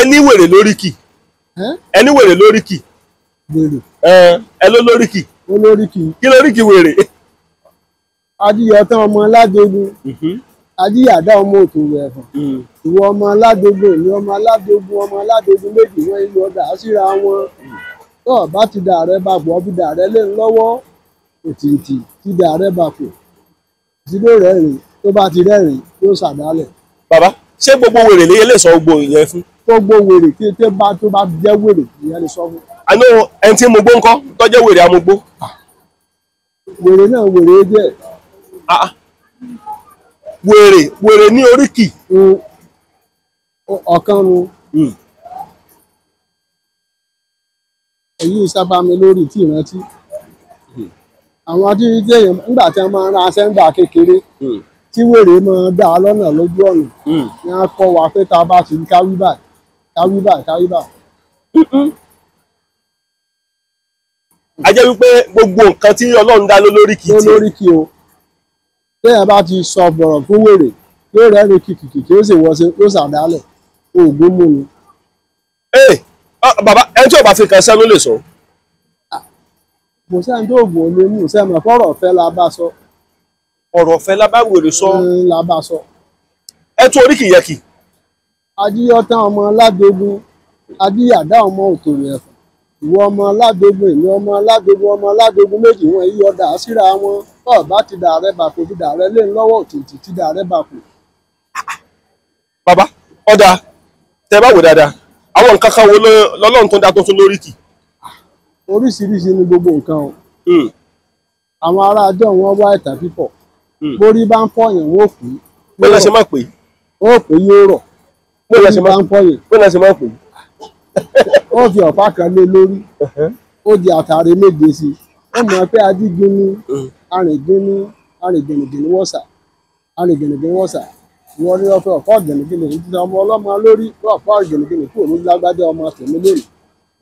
ẹni wèrè lóríkì ẹni wèrè lóríkì ẹ ló lóríkì kí lóríkì wèrè. Adíyọtán ọmọ Aládògún Adíyàdá ọmọ Òtòrò Ẹ̀fọ̀n ìwọ ọmọ Aládògún èmi ọmọ Aládògún méjì wọn ìlú ọdà síra wọn tó bá ti dà rẹ bá bọ̀ bí dà rẹ lé ń lọ́wọ́ òtìtì tí dà rẹ bá kù tí ló rẹ́rìn tó bá ti rẹ́rìn yóò ṣàdálẹ̀. Bàbá ṣé gbogbo wèrè lè lè sọ gbogbo ìyẹn fún. gbogbo wèrè kí tó bá jẹ́ wèrè ìyẹn lè sọ fún. àná ẹni tí mo gbó ńkọ́ tó jẹ́ wèrè amúgbó. wèrè náà wèrè jẹ́. wèrè ní oríkì. ọ̀kan nu. èyí sábà mi lórí tí ìrántí. àwọn tí jẹ́yìn nígbà tí wọ́n máa ń ra aṣẹ́ńgbà kékeré tí wèrè máa dá a lọ́nà lójú ọ̀nà ni wọ́n kọ́ wa pé tá a bá ti rí káwí báyìí. a jẹ́ wípé gbogbo nǹkan tí Ọlọ́run dá lólóríkì tí. lólóríkì o téèyàn bá ti sọ bọ̀rọ̀ fún wèrè yóò rẹ́rìn kìkìkì tí ó sì wọ́ sí yóò ṣàdálẹ̀ oògùn mú ni. bàbá ẹni tí ò bá fi kan sẹ́nu lè sọ. kò sẹ́ni tó oògùn ò lè mú sẹ́mi fọ́rọ̀ ọ̀fẹ́ la bá sọ. ọ̀rọ̀ ọ̀fẹ́ la bá wèrè sọ. la bá sọ. ẹ tún oríkì yẹ kì. Adíyọtán ọmọ Aládògún Adíyàdá ọmọ Òtòrò Ẹ̀fọ̀n ìwọ ọmọ Aládògún èmi ọmọ Aládògún méjì wọn èyí ọdà síra wọn tó bá ti dà rẹ bá kò fi dà rẹ lé ń lọ́wọ́ òtítì tí dà rẹ bá kù. bàbá ọ̀dà tẹ bá wò dáadáa àwọn nǹkan kan wo lọ́lọ́run tó ń dá tó tún lóríkì. oríṣiríṣi ni gbogbo nǹkan o. àwọn ará àjọ wọn wá ẹ̀tà pípọ̀ borí bá ń fọyàn wọn ò pè é. bó lẹ ṣe máa pè é. ó pè é yóò rọ̀ borí bá ń fọyàn. bó lẹ ṣe máa pè é. ó fi ọ̀pá kan lé lórí ó di àtàrí méje sí i ó mọ̀ pé adígbéni arìngìnìgìnì wọ́sà ìwọ ni wọ́n fẹ́ ọ̀pá ọ̀gìnìgìnì ní títí ọmọ ọlọ́mọ lórí ọ̀pá ọ̀gìnìgìnì kúrò ní lágbájá ọmọ tèmi lónìí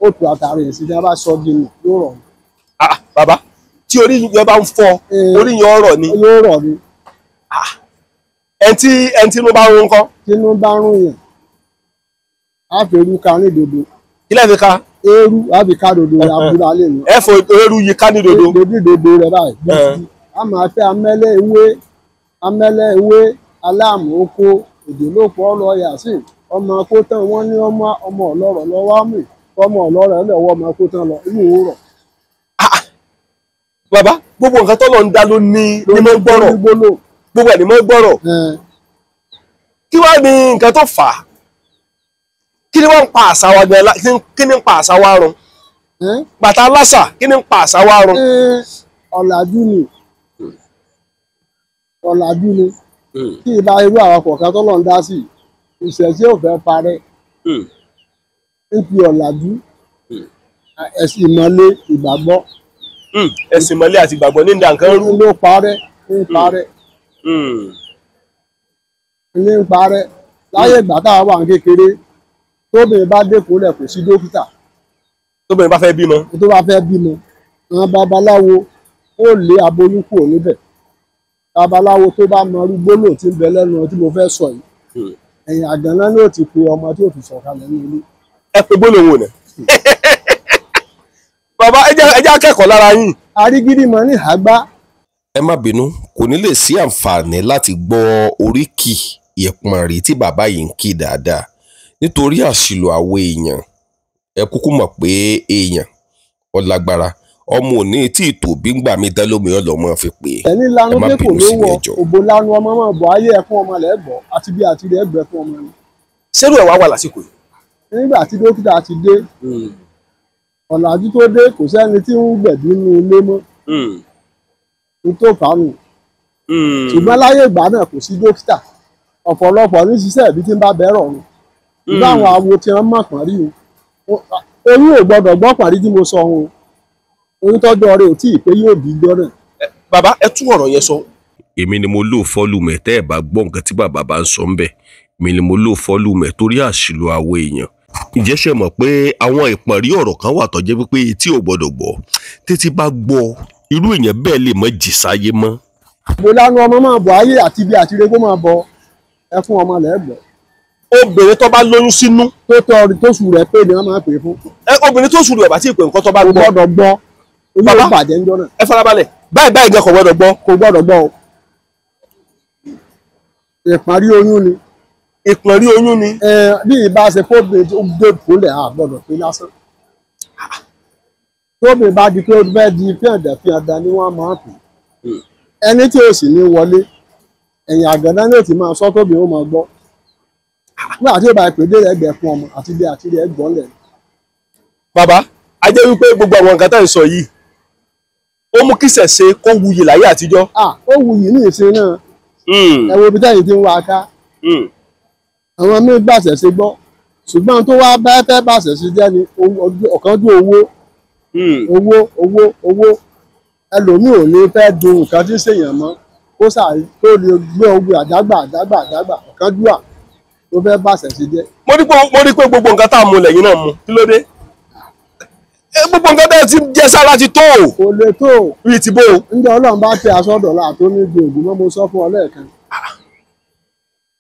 ó tu àtàrí ẹ̀ sí ní a bá sọ gini yóò rọ̀ ni. bàbá tí orí yẹn bá ń fọ́ orí yẹn ọ̀rọ̀ ni. yóò rọ̀ ni. ẹni tí inú bá ń rún kọ́. tí inú bá ń rún yẹn á fi eru ka ní dodo. kí lẹ́ẹ̀ fi ka. eru á fi ká dodo rẹ̀ abúlé alẹ́ nu. ẹ fọ eru yìí ká ní dodo. dodo rẹ̀ báyìí. a máa fẹ́ amẹ́lẹ́ ewé aláàmú oko èdè ló pọ̀ lọ yàsìn ọmọ kó tán wọ́n ní ọmọ ọlọ́rọ̀ lọ́wọ́ mú ọmọ ọlọ́rọ̀ lọ́wọ́ ọmọ kó tán lọ inú òwúrọ̀. bàbá gbogbo nǹkan tó lọ ń dá ló ní mọ́ gbọ́rọ̀ gbogbo ẹ̀ ní mọ́ gbọ́rọ̀ kí wàá ní nǹkan tó fà á kí ni wọ́n ń pa àṣà wa gan kí ni ń pa àṣà wa run bàtà aláṣà kí ni ń pa àṣà wa run. ọ̀làjú ni kí ìbá irú àwọn kọ̀ọ̀kan tó lọ́n dá sí ìṣẹ̀ṣẹ̀ ò fẹ́ parẹ́ níbi ọ̀làjú ẹ̀sìn ìmọ̀lé ìgbàgbọ́. ẹ̀sìn ìmọ̀lé àti ìgbàgbọ́ ní ìdá nǹkan rú. ló parẹ́ ní parẹ́ láyé ìgbà táwa wà ní kékeré tóbìnrin bá dẹ́kun lẹ̀ kò sí dókítà. tóbìnrin bá fẹ́ bímọ. tó bá fẹ́ bímọ àwọn babaláwo ó lé aboyún kúrò níbẹ̀ babaláwo tó bá mọ irú gbólóhùn tí ń bẹ lẹ́nu tí mo fẹ́ sọ yìí ẹ̀yìn àgànná ni ó ti pe ọmọ tí ó fi sọ̀kalẹ̀ ní ilé. ẹ pe gbólóhùn wò nà. bàbá ẹ jẹ́ akẹ́kọ̀ọ́ lára yín. arígídí mọ ní àgbá. ẹ má bínú kò ní lè sí àǹfààní láti gbọ́ oríkì ìpọ̀nrí tí bàbá yìí ń kí dáadáa nítorí àṣìlò àwọn èèyàn ẹ kúkú mọ̀ pé èèyàn ó lágbára ọmọ òní tí ìtòbí ń gbà mí tẹ́lómi ọlọ́mọ fi pè é. ẹni lanu pé kò lówó òbò lanu ọmọ máa bọ̀ ayé ẹ̀fún ọmọ lẹ́gbọ̀ọ́ àti bí àti rẹ̀ ẹgbẹ́ fún ọmọ ni. sẹ́rù ẹ̀ wá wà lásìkò yìí. nígbà tí dókítà ti dé ọ̀làjú tó dé kò sẹ́ni tí ń gbẹ̀bí nínú ilé mọ́ ní tó fàánù ṣùgbọ́n láyé ìgbà náà kò sí dókítà ọ̀pọ̀lọpọ̀ ní ṣiṣẹ́ ìbí tí ń bá bẹ́rọ̀ ọ̀run ìgbà àwọn awo tí wọ́n mọ̀ pọ̀n rí o oyún ò gbọ́dọ̀ gbọ́ pọ̀n rí tí mo sọ ohun oyún tọ́jú ọrẹ ò tí ì pé yóò bí gbọ́ náà. bàbá ẹ tún ọ̀rọ̀ yẹn sọ. èmi ni mo lò fọ́lùmẹ̀ tẹ́ ẹ̀ bá gbọ́ nǹkan tí bàbá bá ń sọ ń bẹ̀ èmi ni mo lò fọ́lùmẹ̀ torí àṣìlò àwọn èèyàn. ǹjẹ́ ṣe mọ̀ pé àwọn ìpọ̀nrí ọ̀rọ̀ kan wà tó jẹ́ pé etí ò gbọ́dọ̀ gbọ́ títí bá gbọ́ irú èèyàn bẹ́ẹ̀ lè mọ́ jì sáyé mọ́. mo lánàá ọmọ máa bọ̀ ayé àti bí àtiré kó máa bọ ẹ fún ọmọ lẹ́gbọ̀ọ́. obìnrin tó bá lóyún sínú. tó sùn rẹ̀ pé ni wọ́n máa ń pè é fún. Obìnrin tó sùn rẹ̀ bá tí ì pè nǹkan tó bá kò gbọ́. gbọ́dọ̀ gbọ́ oyún Bàbá, ó bàjẹ́ ńjọ́ náà. ẹ farabalẹ̀ báyìí gan kò gbọ́dọ̀ gbọ́. kò gbọ́dọ̀ gbọ́ o. ìparí oyún ni. ìpọ̀nrí oyún ni. bí ìbá ṣe fóbìnrin tó gbé kúnlẹ̀ á gbọ́dọ̀ pé lásán. tóbi bá di pé ó fẹ́ di fíàndà ni wọ́n máa ń pè. ẹni tí ó sì ní wọlé ẹ̀yìn àgàdá ní òtí máa sọ tóbi ó máa gbọ́. nígbà tí ó bá pè dé ẹgbẹ́ fún ọmọ àti bí àti rẹ̀ gbọ́n lẹ̀. Bàbá, a jẹ́ wípé gbogbo àwọn nǹkan tá ń sọ yìí ó mú kí ṣẹ̀ṣe kó wuyì láyé àtijọ́. ó wuyì ní ìsìn náà. ẹ wo ibi táyì ti ń wá ká. àwọn míín gbàṣẹ̀ ṣe gbọ́ ṣùgbọ́n tó wá bá fẹ́ bàṣẹ̀ ṣe jẹ́ ni ọ̀kánjú owó ẹlòmíì ò ní fẹ́ dun nǹkan tí ń ṣèyàn mọ́ kó tó lè gbé ogun àdágbà ọ̀kánjú à tó fẹ́ bàṣẹ̀ ṣe jẹ́. mo rí pé gbogbo nǹkan tá a mú lẹ́yìn náà mu kí ló dé gbogbo nǹkan tá a ti jẹ sára ti tó o. kò lè tó o. rí ti bó o. ǹjẹ́ Ọlọ́run bá tẹ aṣọ dọ̀la tó ní ju ògùn mọ́ mo sọ fún ọ lẹ́ẹ̀kan.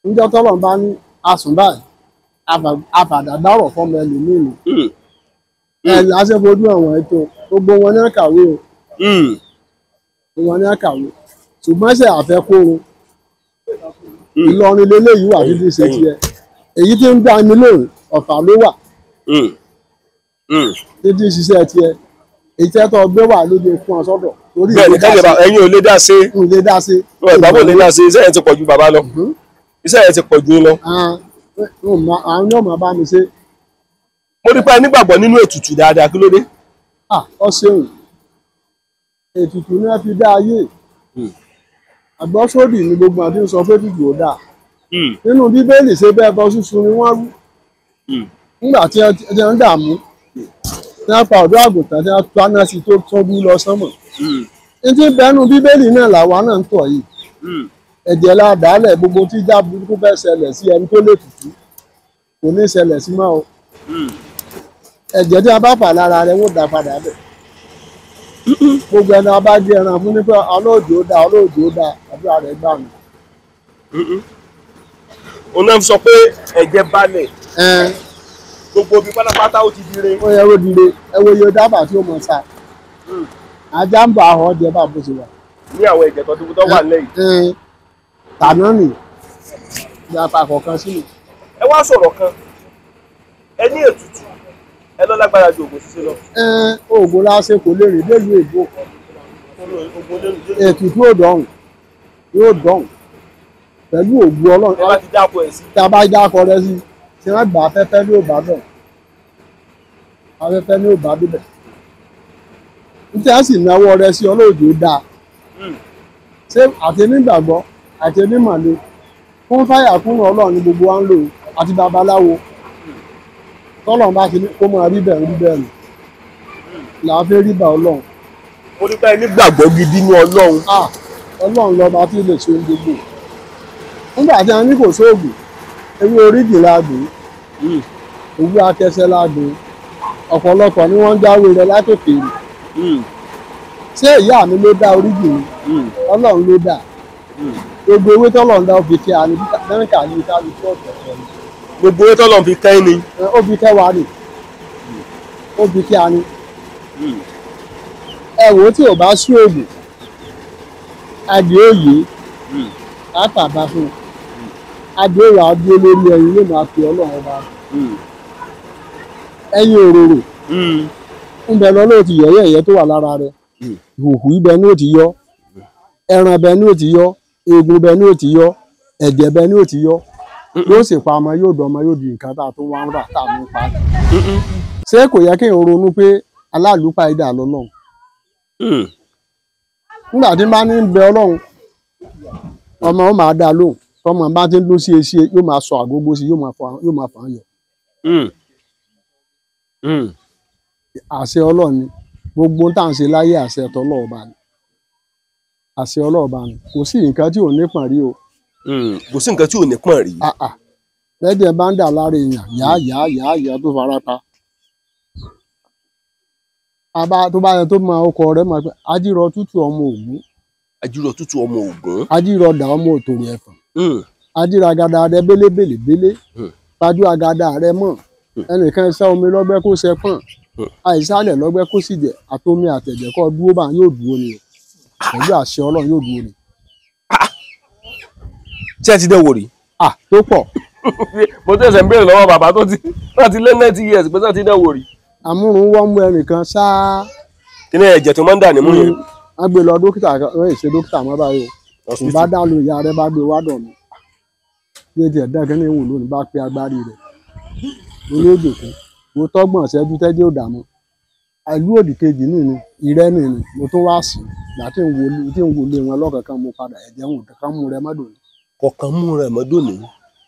ǹjẹ́ tọ́lọ́run bá ní asùn báyìí àfàdàdárọ̀ fọmọ ẹlòmíì ni. aṣẹ́fojú àwọn ètò gbogbo wọn ní kàwé o. wọn ní kàwé ṣùgbọ́n ṣe àfẹ́kóró Ìlọrin lélẹ́yìí wà títí ṣe tiẹ̀ èyí tí ń gbá mi lóhùn Ọ̀fà ló wà títí ṣiṣẹ́ tiẹ̀ èyí tẹ́ tó gbé wà lóde fún ọ sọ́dọ̀. bẹ́ẹ̀ ni káyọ̀ ẹ̀yin ò lè dá sí. n lè dá sí. bàbá ò lè dá sí iṣẹ́ yẹn ti pọ̀ ju bàbá lọ iṣẹ́ yẹn ti pọ̀ ju lọ. àwọn yóò máa bá mi ṣe. mo rí pé nígbàgbọ́ nínú ètùtù dáadáa kí ló dé. ọ ṣeun ètùtù náà fi dá ayé àgbọ́sódì ni gbogbo àti sọ pé ètùtù ò dáa nínú Bíbélì ṣe bẹ́ẹ̀ bọ́ sísun ni wọ́n rú nígbà tí ẹ ń dààmú tí wọ́n pa ọ̀dọ́ àgùntàn tí wọ́n paná sí tó tóbi lọ sánmọ̀ ní tí bẹ́ẹ̀nu Bíbélì náà làwa náà ń tọ̀ yìí ẹ̀jẹ̀ la dàálẹ̀ gbogbo tí ìjà burúkú fẹ́ ṣẹlẹ̀ sí ẹni tó lè tutù kò ní ṣẹlẹ̀ sí mọ́ o ẹ̀jẹ̀ tí a bá fà lára rẹ̀ wọ́n dá padà bẹ̀ gbogbo ẹni a bá gé ẹran fún nípa ọlọ́ọ̀dì ó dá àdúrà rẹ̀ gbà mí. òun náà sọ pé ẹ̀jẹ̀ balẹ̀ gbogbo ibi pátápátá ó ti dire. ó yẹ kó dire ẹ wo iye dábàá tí ó mọ̀ sá ajá ń bá àwọn ọjọ́ bá bó ṣe wà. ní àwọn ẹ̀jẹ̀ tó wà lẹ́yìn. tàná nì ní apá kọ̀ọ̀kan sínú. ẹ wá sọ̀rọ̀ kan ẹ ní ètùtù ẹ lọ lágbára ju ògùn ṣíṣe lọ. oògùn láṣẹ kò lè rìn délùú èbó ètùtù yóò dọ̀hùn pẹ̀lú ògùn Ọlọ́run. ẹ bá ti dáko ẹ̀ sí. tí a bá dáko rẹ sí tí wọ́n gbà afẹ́fẹ́ ní òbá bẹ̀ afẹ́fẹ́ ní òbá bíbẹ̀ nítorí a sì náwó rẹ sí ọlọ́ọ̀dì ó dáa ṣé àti nígbàgbọ́ àti onímọ̀lẹ́ fún fáyà fún Ọlọ́run ní gbogbo wa ń lò àti babaláwo tọ́lọ́run bá ti ní kó máa rí bẹ́ẹ̀ nù làá fẹ́ rí bá Ọlọ́run. mo ní báyìí nígbàgbọ́ gidi ní Ọlọ́run. Ọlọ́run lọ́ba tí lè ṣe ohun gbogbo nígbà tí a ní kò sóògùn ewé oríjì láàgbé òwú akẹsẹ láàgbé ọ̀pọ̀lọpọ̀ ni wọ́n ń jáwé rẹ látòkèèrè ṣé ìyá mi ló dá oríjì mi Ọlọ́run ló dá gbogbo ewé tọ́lọ́run dá ó fi kẹ́ àní bẹ́ńkà ní ìtàlù tó ọ̀tọ̀ọ̀tọ̀ ni. gbogbo ewé tọ́lọ́run fi kẹ́ ni. ó fi kẹ́ wa ni ó fi kẹ́ àní. ẹ wò ó tí ò bá sí òògùn adìẹ òye látàbá fún un adìẹ òwò adìẹ lórí ẹyin ló máa fi Ọlọ́run ọba ẹyin òróró ń bẹ lọ́nà òtí yọ ẹ̀yẹ tó wà lára rẹ̀ ìhùhù ibẹ̀ ní òtí yọ ẹran bẹ ní òtí yọ eegun bẹ ní òtí yọ ẹ̀jẹ̀ bẹ ní òtí yọ yóò sì pa ọmọ yóò dọ̀ ọmọ yóò di nǹkan tá a tó wá ń rà tá a mú pa ṣé kò yẹ kí n ronú pé aláàlúpà ìdá lọ́lọ́run nígbà tí bá ní bẹ Ọlọ́run ọmọ ó máa dá lóhùn tọmọ bá ti ń dún sí eṣe yóò máa sọ àgógó sí yóò máa fà á yọ. àṣẹ Ọlọ́run ni gbogbo tá à ń ṣe láyé àṣẹ tọlọ́ọ̀ba ni àṣẹ ọlọ́ọ̀ba ni kò sí nǹkan tí ò ní pọ̀n rí o. kò sí nǹkan tí ò ní pọ̀n rí. lẹ́dẹ̀ bá ń dà lára èèyàn yá tó fara pa. tó bá yẹ tó máa ọkọ rẹ̀ máa pẹ́ ajírọ tútù ọmọ Ògún. ajírọ tútù ọmọ Ògún. ajírọ dà ọmọ òtòrò ẹ̀fọ̀n. ajíragada rẹ bélébélébélé pajú àgàdà rẹ mọ́ ẹnìkan ṣẹ́ omi lọ́gbẹ́ kó ṣe pọ̀n àìsàlẹ̀ lọ́gbẹ́ kó sì jẹ́ àtomi àtẹ̀jẹ̀ kọ́ dúró bá yóò dúró ni pẹ̀lú àṣẹ Ọlọ́run yóò dúró ni. tí ẹ ti dẹ́ wò rí. tó pọ̀. mo tẹ̀sẹ̀ ń béèrè lọ́wọ́ bàbá tó ti lé 90 years pé tí ti dẹ́ wò rí. àmúrun wọ́n mú ẹnìkan ṣáá. kí ni ẹ̀jẹ̀ tó máa ń dà nímú yẹn. wọ́n gbé lọ dókítà wọ́n ì ṣe dókítà mọ́ báyìí o kò bá dá lu ìyá rẹ bá gbé wá dọ̀ mí bí etí ẹ̀dá kan ní ìwọ̀n lónìí bá pé agbárí rẹ̀ olóògbé kan mo tọ́gbọ̀n ṣẹ́jú tẹ́jẹ́ òdà mọ́ àìlú òdì kejì nìyí ìrẹ́ nìyí mo tún wá sí ìgbà tí ń wọlé wọn lọ́kọ̀ọ̀kan mo padà ẹ̀jẹ̀ wọn kan mú rẹ mọ́dọ̀ ni. kọ̀ọ̀kan mú rẹ mọ́dọ̀ ni.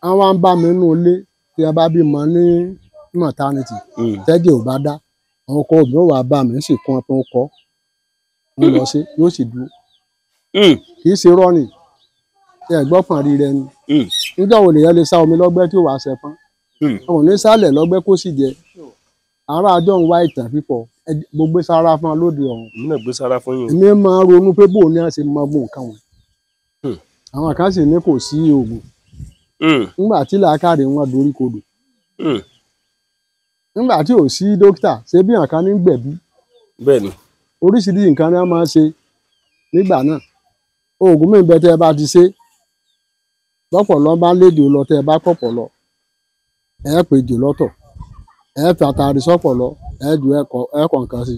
àwọn ń bá mi nínú ilé tí a bá bímọ ní mọ̀tánìtì tẹ́jẹ̀ ò bá dá àwọn ọkọ òbí wà bá mi sì kún ọtún kọ́ wọn lọ sí yóò sì dúró kì í ṣe rọ́ọ̀nì ẹ̀gbọ́pọ̀n rí rẹ ni nígbà wo lèyàn lè sá omi lọ́gbẹ́ tí ó wàá ṣẹpọ́n òun ní sálẹ̀ lọ́gbẹ́ kó sì jẹ ará àjọ ń wá ìtàn pípọ̀ gbogbo sára fún wa lóde ọ̀hún. èmi náà gbé sára fún yín. èmi máa ń ronú pé bóun ní àṣẹ mọ gbóhùn kan wọn àwọn kan sì ní kò sí oògùn nígbà tí làákàrè wọn dorí kodò nígbà tí ò sí dókítà ṣé bí nǹkan ní gbẹ̀bí bẹ́ẹ̀ni oríṣiríṣi nǹkan ni wọ́n máa ń ṣe nígbà náà oògùn mi bẹ tẹ́ ẹ bá ti ṣe lọ́pọ̀lọ́ bá lédè lọ tẹ́ ẹ bá pọ̀pọ̀ lọ ẹ pè jò lọ́tọ̀ ẹ fi àtàrí sọ́pọ̀lọ́ ẹ ju ẹ̀kọ́ nǹkan sí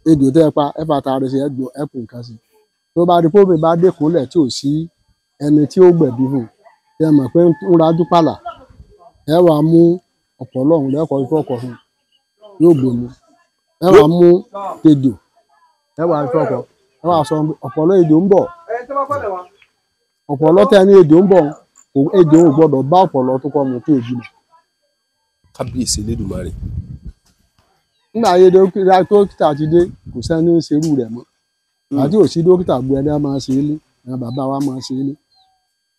ejò tẹ́ ẹ pa ẹ fi àtàrí sí ẹ ju ẹ̀kọ́ nǹkan sí tó bá di pómi bá dẹ́kunlẹ̀ tí ò sí ẹni tí ó gbẹ̀bí fún ẹ mọ̀ pé ń rajú pàlà ẹ wà mú ọ̀pọ̀lọ́ ọ̀hún lẹ́kọ̀ọ́ ìfọ̀kọ̀ fún yóò gbòmù ẹ wà mú ejò ẹ wà ìfọ̀kọ̀ ẹ wà sọ ọ̀pọ̀lọ́ ejò ń bọ̀ ọ̀pọ̀lọ́ tẹ́ ní ejò ń bọ̀ ejò ò gbọ́dọ̀ bá ọ̀pọ̀lọ́ tó kọ́ mu tó èjì mọ̀. kábíyèsí Elédùmarè. nígbà ayé dókítà ti dé kò sẹ́ni ń ṣerú rẹ̀ mọ́ àti òsì dókítà gbọ́ ẹni á máa ṣe é lé ẹni bàbá wa máa ṣe é lé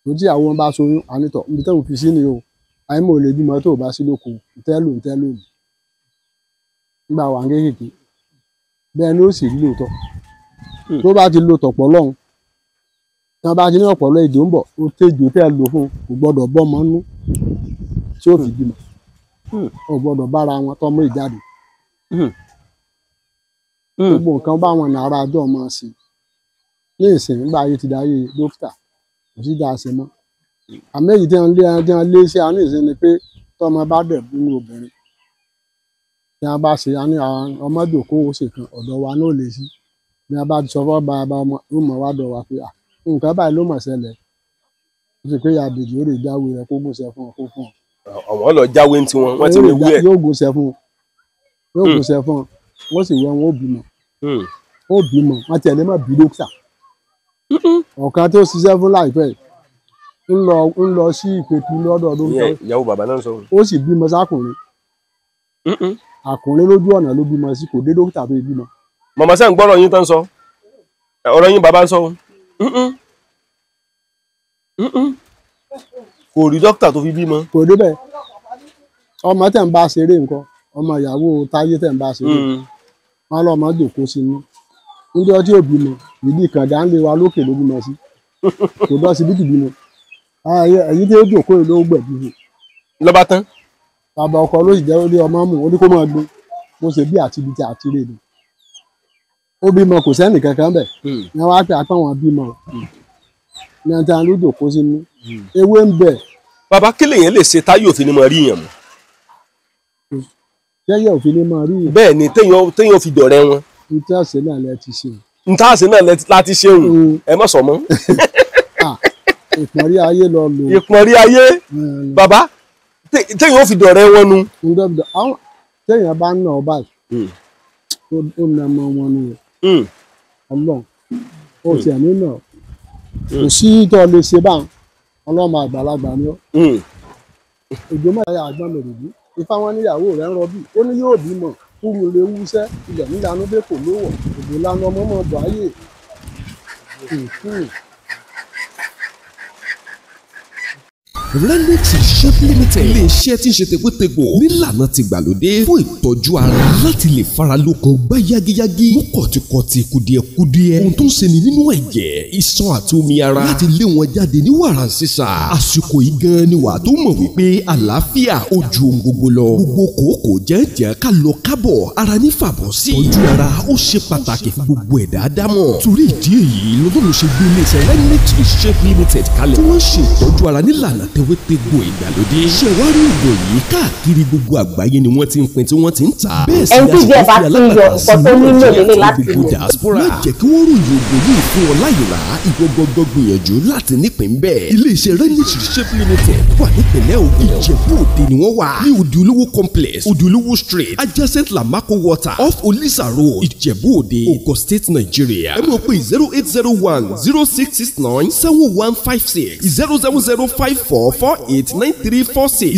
tó tí àwọn bá soyún ànítọ̀ níbi tẹ́wọ̀n fi sí ni o àyè mọ̀ lè bímọ tó bá sí lóko ntẹ́lò nígbà wà ń kékèké bẹ́ẹ̀ ni ó sì rí lóòótọ́ tó bá ti lo tọ̀pọ̀ lọ́hùn tí wọ́n bá ti ní ọ̀pọ̀lọ́ ejò ń bọ̀ ó tẹ́jò tẹ́ lò fún kò gbọ́dọ̀ bọ́mọ nú tí ó fi bímọ ó gbọ́dọ̀ bára wọn tọ́mọ ìjáde gbogbo nǹkan báwọn nàrà àjọ máa ṣe ní ìsìn nígbà ayé ti dáyé dókítà kò sí dáa ṣe mọ́ àmọ́ èyí tí wọ́n lé iṣẹ́ àní ìsìn ni pé tọ́mọ bá dẹ̀ nínú obìnrin tí wọ́n bá ṣe àní ọmọ jòkó ó ṣe kan ọ̀dọ̀ wa náà lè sí ní wọ́n bá ti sọ fọ́ bá ọmọ yóò mọ̀ wá dọ̀ wá pé nǹkan báyìí ló mọ̀ ṣẹlẹ̀ ó sì pé àbèjì ó lè jáwé rẹ̀ kó gúnṣẹ́ fún ọ kó fún ọ. àwọn lọ jáwé ń tiwọn wọn ti lè wú ẹ. yóò gúnṣẹ́ fún ọ wọ́n sì wọ́n ó bímọ wọ́n tiẹ̀ lè má bí dókítà ọ̀kan tó ṣiṣẹ́ fún láìpẹ́ ń lọ sí ìpètù lọ́dọ̀ dókítà ìyàwó bàbá náà sọ. ó sì bímọ sákùnrin àkùnrin lójú ọ̀nà ló bímọ sí kò dé dókítà tó bímọ. màmá sẹ́ ń gbọ́rọ̀ yín tán sọ ọ̀rọ̀ yín bàbá ń sọ kò rí dókítà tó fi bímọ. kò débẹ̀ ọmọ tẹ̀ ń bá ṣeré nǹkan ọmọ ìyàwó táyé tẹ̀ ń bá ṣeré wọn lọ́mọ jòkó sínú níjọ́ tí ò bímọ ìdí kànga ń lé wa lókè ló bímọ sí kò dọ́ sí bíkì bímọ èyí tí ó jòkó yìí ló gbẹ̀bí fún. lọ́ba tán. bàbá ọkọ ló sì jẹ́ orí ọmọ mú ó ní kó máa gbé bó ṣe bí àti ibi tí àti rè ni ó bímọ kò sẹ́nì kankan bẹ̀ ní wọ́n á pè apá wọn bímọ ní ẹni tí wọn ló jòkó sínú ewé ń bẹ. bàbá kí lèyàn lè ṣe táyọ̀ òfin ni mo rí yàn mọ́. tẹ́yẹ̀ òfin ni mo rí yàn. bẹ́ẹ̀ ni téèyàn fi dọ̀rẹ́ wọn. ntí àṣẹ náà lẹ ti ṣe. ntí àṣẹ náà láti ṣe òun ẹ má sọ mọ́. ìpọ́nrí ayé lọ lò. ìpọ́nrí ayé bàbá téèyàn fi dọ̀rẹ́ wọn nu. téèyàn bá ń nà ọ báyìí ó nà ọmọ wọn ni Ọlọ́run ó tiẹ̀ nínà kò sí tó lè ṣe báwọn ọlọ́mọ àgbàlagbà ni ó. òjò mọ̀ ẹ̀yà àgbọn mèrèdí ifá wọn níyàwó rẹ̀ ń rọbí ó ní yóò bímọ kúrú lè wúṣẹ́ ilẹ̀ nílànà bẹ́ẹ̀ kò lówọ̀ òjò lánà ọmọ mọ̀ bọ̀ ayé. Renix Shop Limited ilé iṣẹ́ tí ń ṣe tegbòtegbò nílànà tìgbàlódé fún ìtọ́jú ara láti lè fara lókun gbá yágíyágí mú kọ̀tìkọ̀tì kùdìẹ̀kudiẹ ohun tó ń ṣeni nínú ẹ̀jẹ̀ iṣan àti omi ara láti lé wọn jáde ní wàràǹṣeṣà. Àsìkò yìí gan ni wàá tó mọ̀ wípé àlàáfíà ó ju ohun gbogbo lọ. Gbogbo kòókò jẹ́jẹ́ ká lọ kábọ̀ ara ní fàbọ̀ sí. Tọ́jú ara ó ṣe pàtàkì fún gbogbo ẹ̀dá ádámọ̀. Torí ìdí èyí lọ́dún ṣe gbé ilé iṣẹ́ Renix Shop Limited kalẹ̀ tí wọ́n ṣe ìtọ́jú ara nílànà tewétegbò ìgbàlódé. Ṣé wàá rí ìgò yìí káàkiri gbogbo àgbáyé ni wọ́n ti ń pín tí wọ́n ti ń tà. Bẹ́ẹ̀ sì ni àṣìkò alágbàtà sí gbogbo diaspora. Má jẹ́ kí wọ́n ròyìn ògbó yìí fún ọ láyìnlá ìgbọ́gbọ́gbọ́ gbìyànjú láti nípìn bẹ́ẹ̀. Ilé iṣẹ́ Renix Shop Limited wà nípìnlẹ̀ Ògùn. Ìjẹ̀bú Òde ni wọ́n wà ní Òde Olówó complex Òde Olówó street adjacent Lamako water off Olisa road Ìjẹ̀bú Òde Ogun State Nigeria. Ẹ mọ̀ pé 0801066971156 07054489346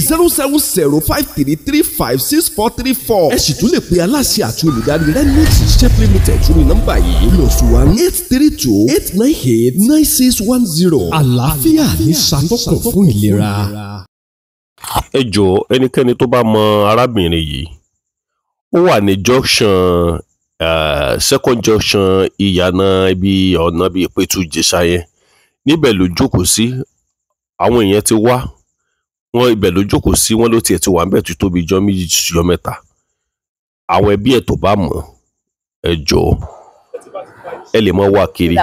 07053356434. Ẹ sì tún lè pe aláṣẹ àti olùdarí Renix Shop Limited sórí nọ́mbà yìí +1-832-898-9610. Àlàáfíà ní ṣàtọ́kùn fún ìlera. Ẹ jọ̀ọ́ ẹnikẹ́ni tó bá mọ arábìnrin yìí ó wà ní junction second junction ìyànà ibi ọ̀nà bíi Ìpẹ̀tù Ìjẹ̀ṣà yẹn níbẹ̀ ló jókòó sí. Àwọn èèyàn ti wá wọn ibẹ̀ ló jókòó sí wọn ló tiẹ̀ ti wà níbẹ̀ tó tóbi jọ méjì jọ mẹ́ta. Àwọn ẹbí ẹ̀ tó bá mọ̀ ẹ jọ̀ọ́ ẹ lè mọ wá kiri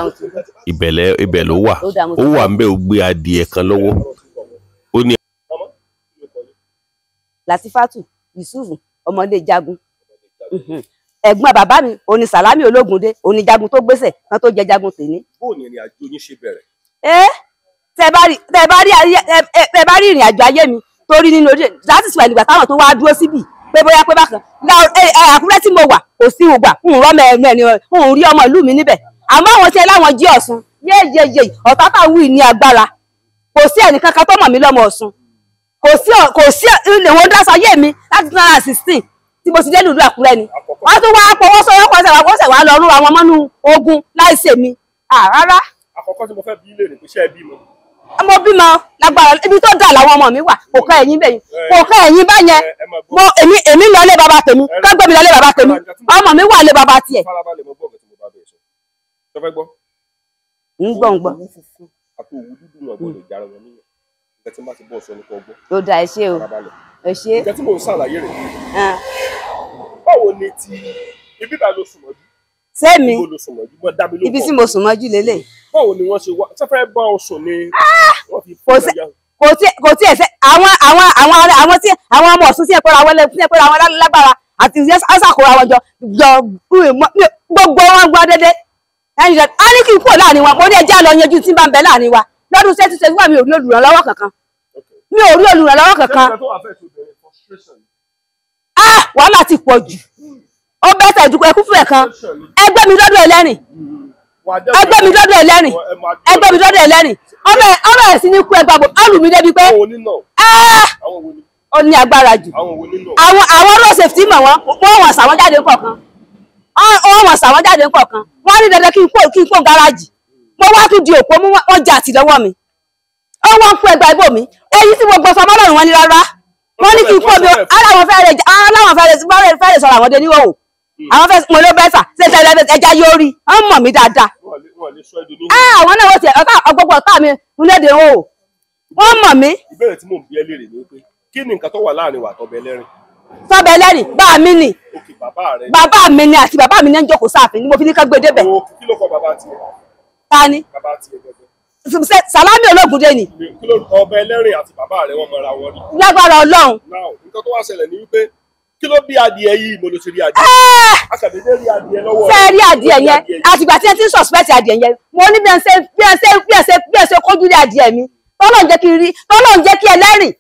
ibẹ̀ ló wà ó wà níbẹ̀ ó gbé adìẹ kan lọ́wọ́ ó ní. Latifatu Yusuf ọmọdé jagun ẹ̀gbọ́n bàbá mi òní Sàlámì Ológundé òní jagun tó gbèsè kan tó jẹ jagun tèmi. bó ni ìrìn àjò yín ṣe bẹ̀rẹ̀. tẹ bá rí ìrìn àjò ayé mi torí nínú orí láti sùn ìgbà táwọn tó wá dúró síbì pé bóyá pé bákan Àkúrẹ́ tí mo wà kò sí ìwògbà ń rọmọ ẹni ń rí ọmọ ìlú mi níbẹ̀ àmọ́ àwọn tí ẹ láwọn jí Ọ̀ṣun yéyeye ọ̀tá táwọn ní agbára kò sí ẹnìkankan tó mọ̀ mí lọ́mọ Ọ̀ṣun kò sí ilé wọn dá sáyé mi láti 2016 tí mo ti dé lùlú Àkúrẹ́ ni wọ́n tún wá pọwọ́ sọ́wọ́ pọ̀sẹ̀ wá lọ rú àwọn mọ́nú ogun láìsè mi rárá. àkọ́kọ́ tí mo fẹ́ bí ilé rẹ̀ pé ṣé ẹ bímọ. mo bímọ lágbára ibi tó dà láwọn ọmọ mi wà kò kọ́ ẹ̀yìn bẹ́yìn kò kọ́ ẹ̀yìn báyẹn èmi lọ lé bàbá tèmi ká gbé mi lọ lé bàbá tèmi ọmọ mi wà lé bàbá tiẹ̀. farabalẹ̀ mo gbọ́ ọ̀gẹ̀ tí mo bá bẹ̀ sọ. sọ fẹ́ gbọ́. ń gbọ́ ń gbọ́. owó funfun àti òwú dúdú náà gbọ́dọ̀ jára wọn níyẹn nǹkan tí má ti bọ̀ sọ ní kọ́ gbọ́. ó da ẹ ṣé o ẹ ṣé. nǹkan tí mò ń ṣàlàyé rẹ̀ báwo ni ti ibi bá ló sùn mọ́jú. sẹ́mi ibi tí mo sùn mọ́jú lélẹ̀. báwo ni wọ́n ṣe wá sẹ́fẹ́ bá ọ sùn ni wọ́n fi fún ẹja. kò tí ẹ sẹ àwọn ọmọ Ọ̀ṣun tí ẹ pẹ́ra wọn lágbára àti àṣàkóra wọn jọ gbogbo wọn gbọ́ dédé ẹni jẹ á ní kí n kúrò láàrin wa mo ní ẹjẹ́ lọ yanjú tí n bá ń bẹ láàrin wa lọ́dún ṣẹ́túnṣe wà mi ò rí olùrànlọ́wọ́ kankan wàhálà ti pọ̀ jù ó bẹ́tẹ̀ ìdúkọ̀ ẹkú fún ẹ̀kan ẹgbẹ́ mi lọ́dọ̀ ẹlẹ́rìn ọmọ ẹ̀ sí ní kú ẹgbà bò ọlù mi débi pé ó ní agbára jù àwọn road safety mọ̀ wọ́n sàwọn jáde kọ̀ọ̀kan wọ́n ní dandan kí n kó gáràjì mo wá tún di òpó wọ́n jà sí lọ́wọ́ mi ó wọ́n kú ẹgbà ibò mi èyí tí mo gbọ́ sọ mọ́lọ́run wọn ní rárá wọ́n ní kí n kó mi aláwọn fẹ́rẹ̀ sọ̀rọ̀ àwọn dé níwọ̀wò àwọn fẹ́ mo ló bẹ́sà ṣe tẹ́lẹ̀ ẹja yóò rí wọ́n mọ̀ mí dáadáa àwọn náà wọ́n ti ọgbọ́gbọ́ ọ̀tá mi nílẹ̀dẹ̀ o wọ́n mọ̀ mí. ìbéèrè tí mò ń bi ẹ́ léèrè ni pé kí ni nǹkan tó wà láàrin wa àtọ̀bẹ ẹlẹ́rìn. tọ́bẹ ẹlẹ́rìn bá mi nì bàbá mi ni àti bàbá mi ní ń jókòó sáàfin ni mo fi ní ká gbé débẹ̀. kí ló kọ bàbá tiẹ̀. ta ni bàbá tiẹ̀ gẹ́gẹ́. Sàlámì Ológundé ni. kí ló ọbẹ ẹlẹ́rìn àti bàbá rẹ̀ wọ́n mọra wọn rí. lágbára Ọlọ́run. nǹkan tó wá ṣẹlẹ̀ ni wípé kí ló bí adìẹ yìí mo lè ṣe rí adìẹ. akàdédé rí adìẹ lọ́wọ́. fẹ́ẹ́ rí adìẹ yẹn àtìgbà tí ẹ ti ń suspect adìẹ yẹn mo ní bí ẹ ṣe kójú rí adìẹ mi tọ́lọ́ ń jẹ́ kí ẹlẹ́rìn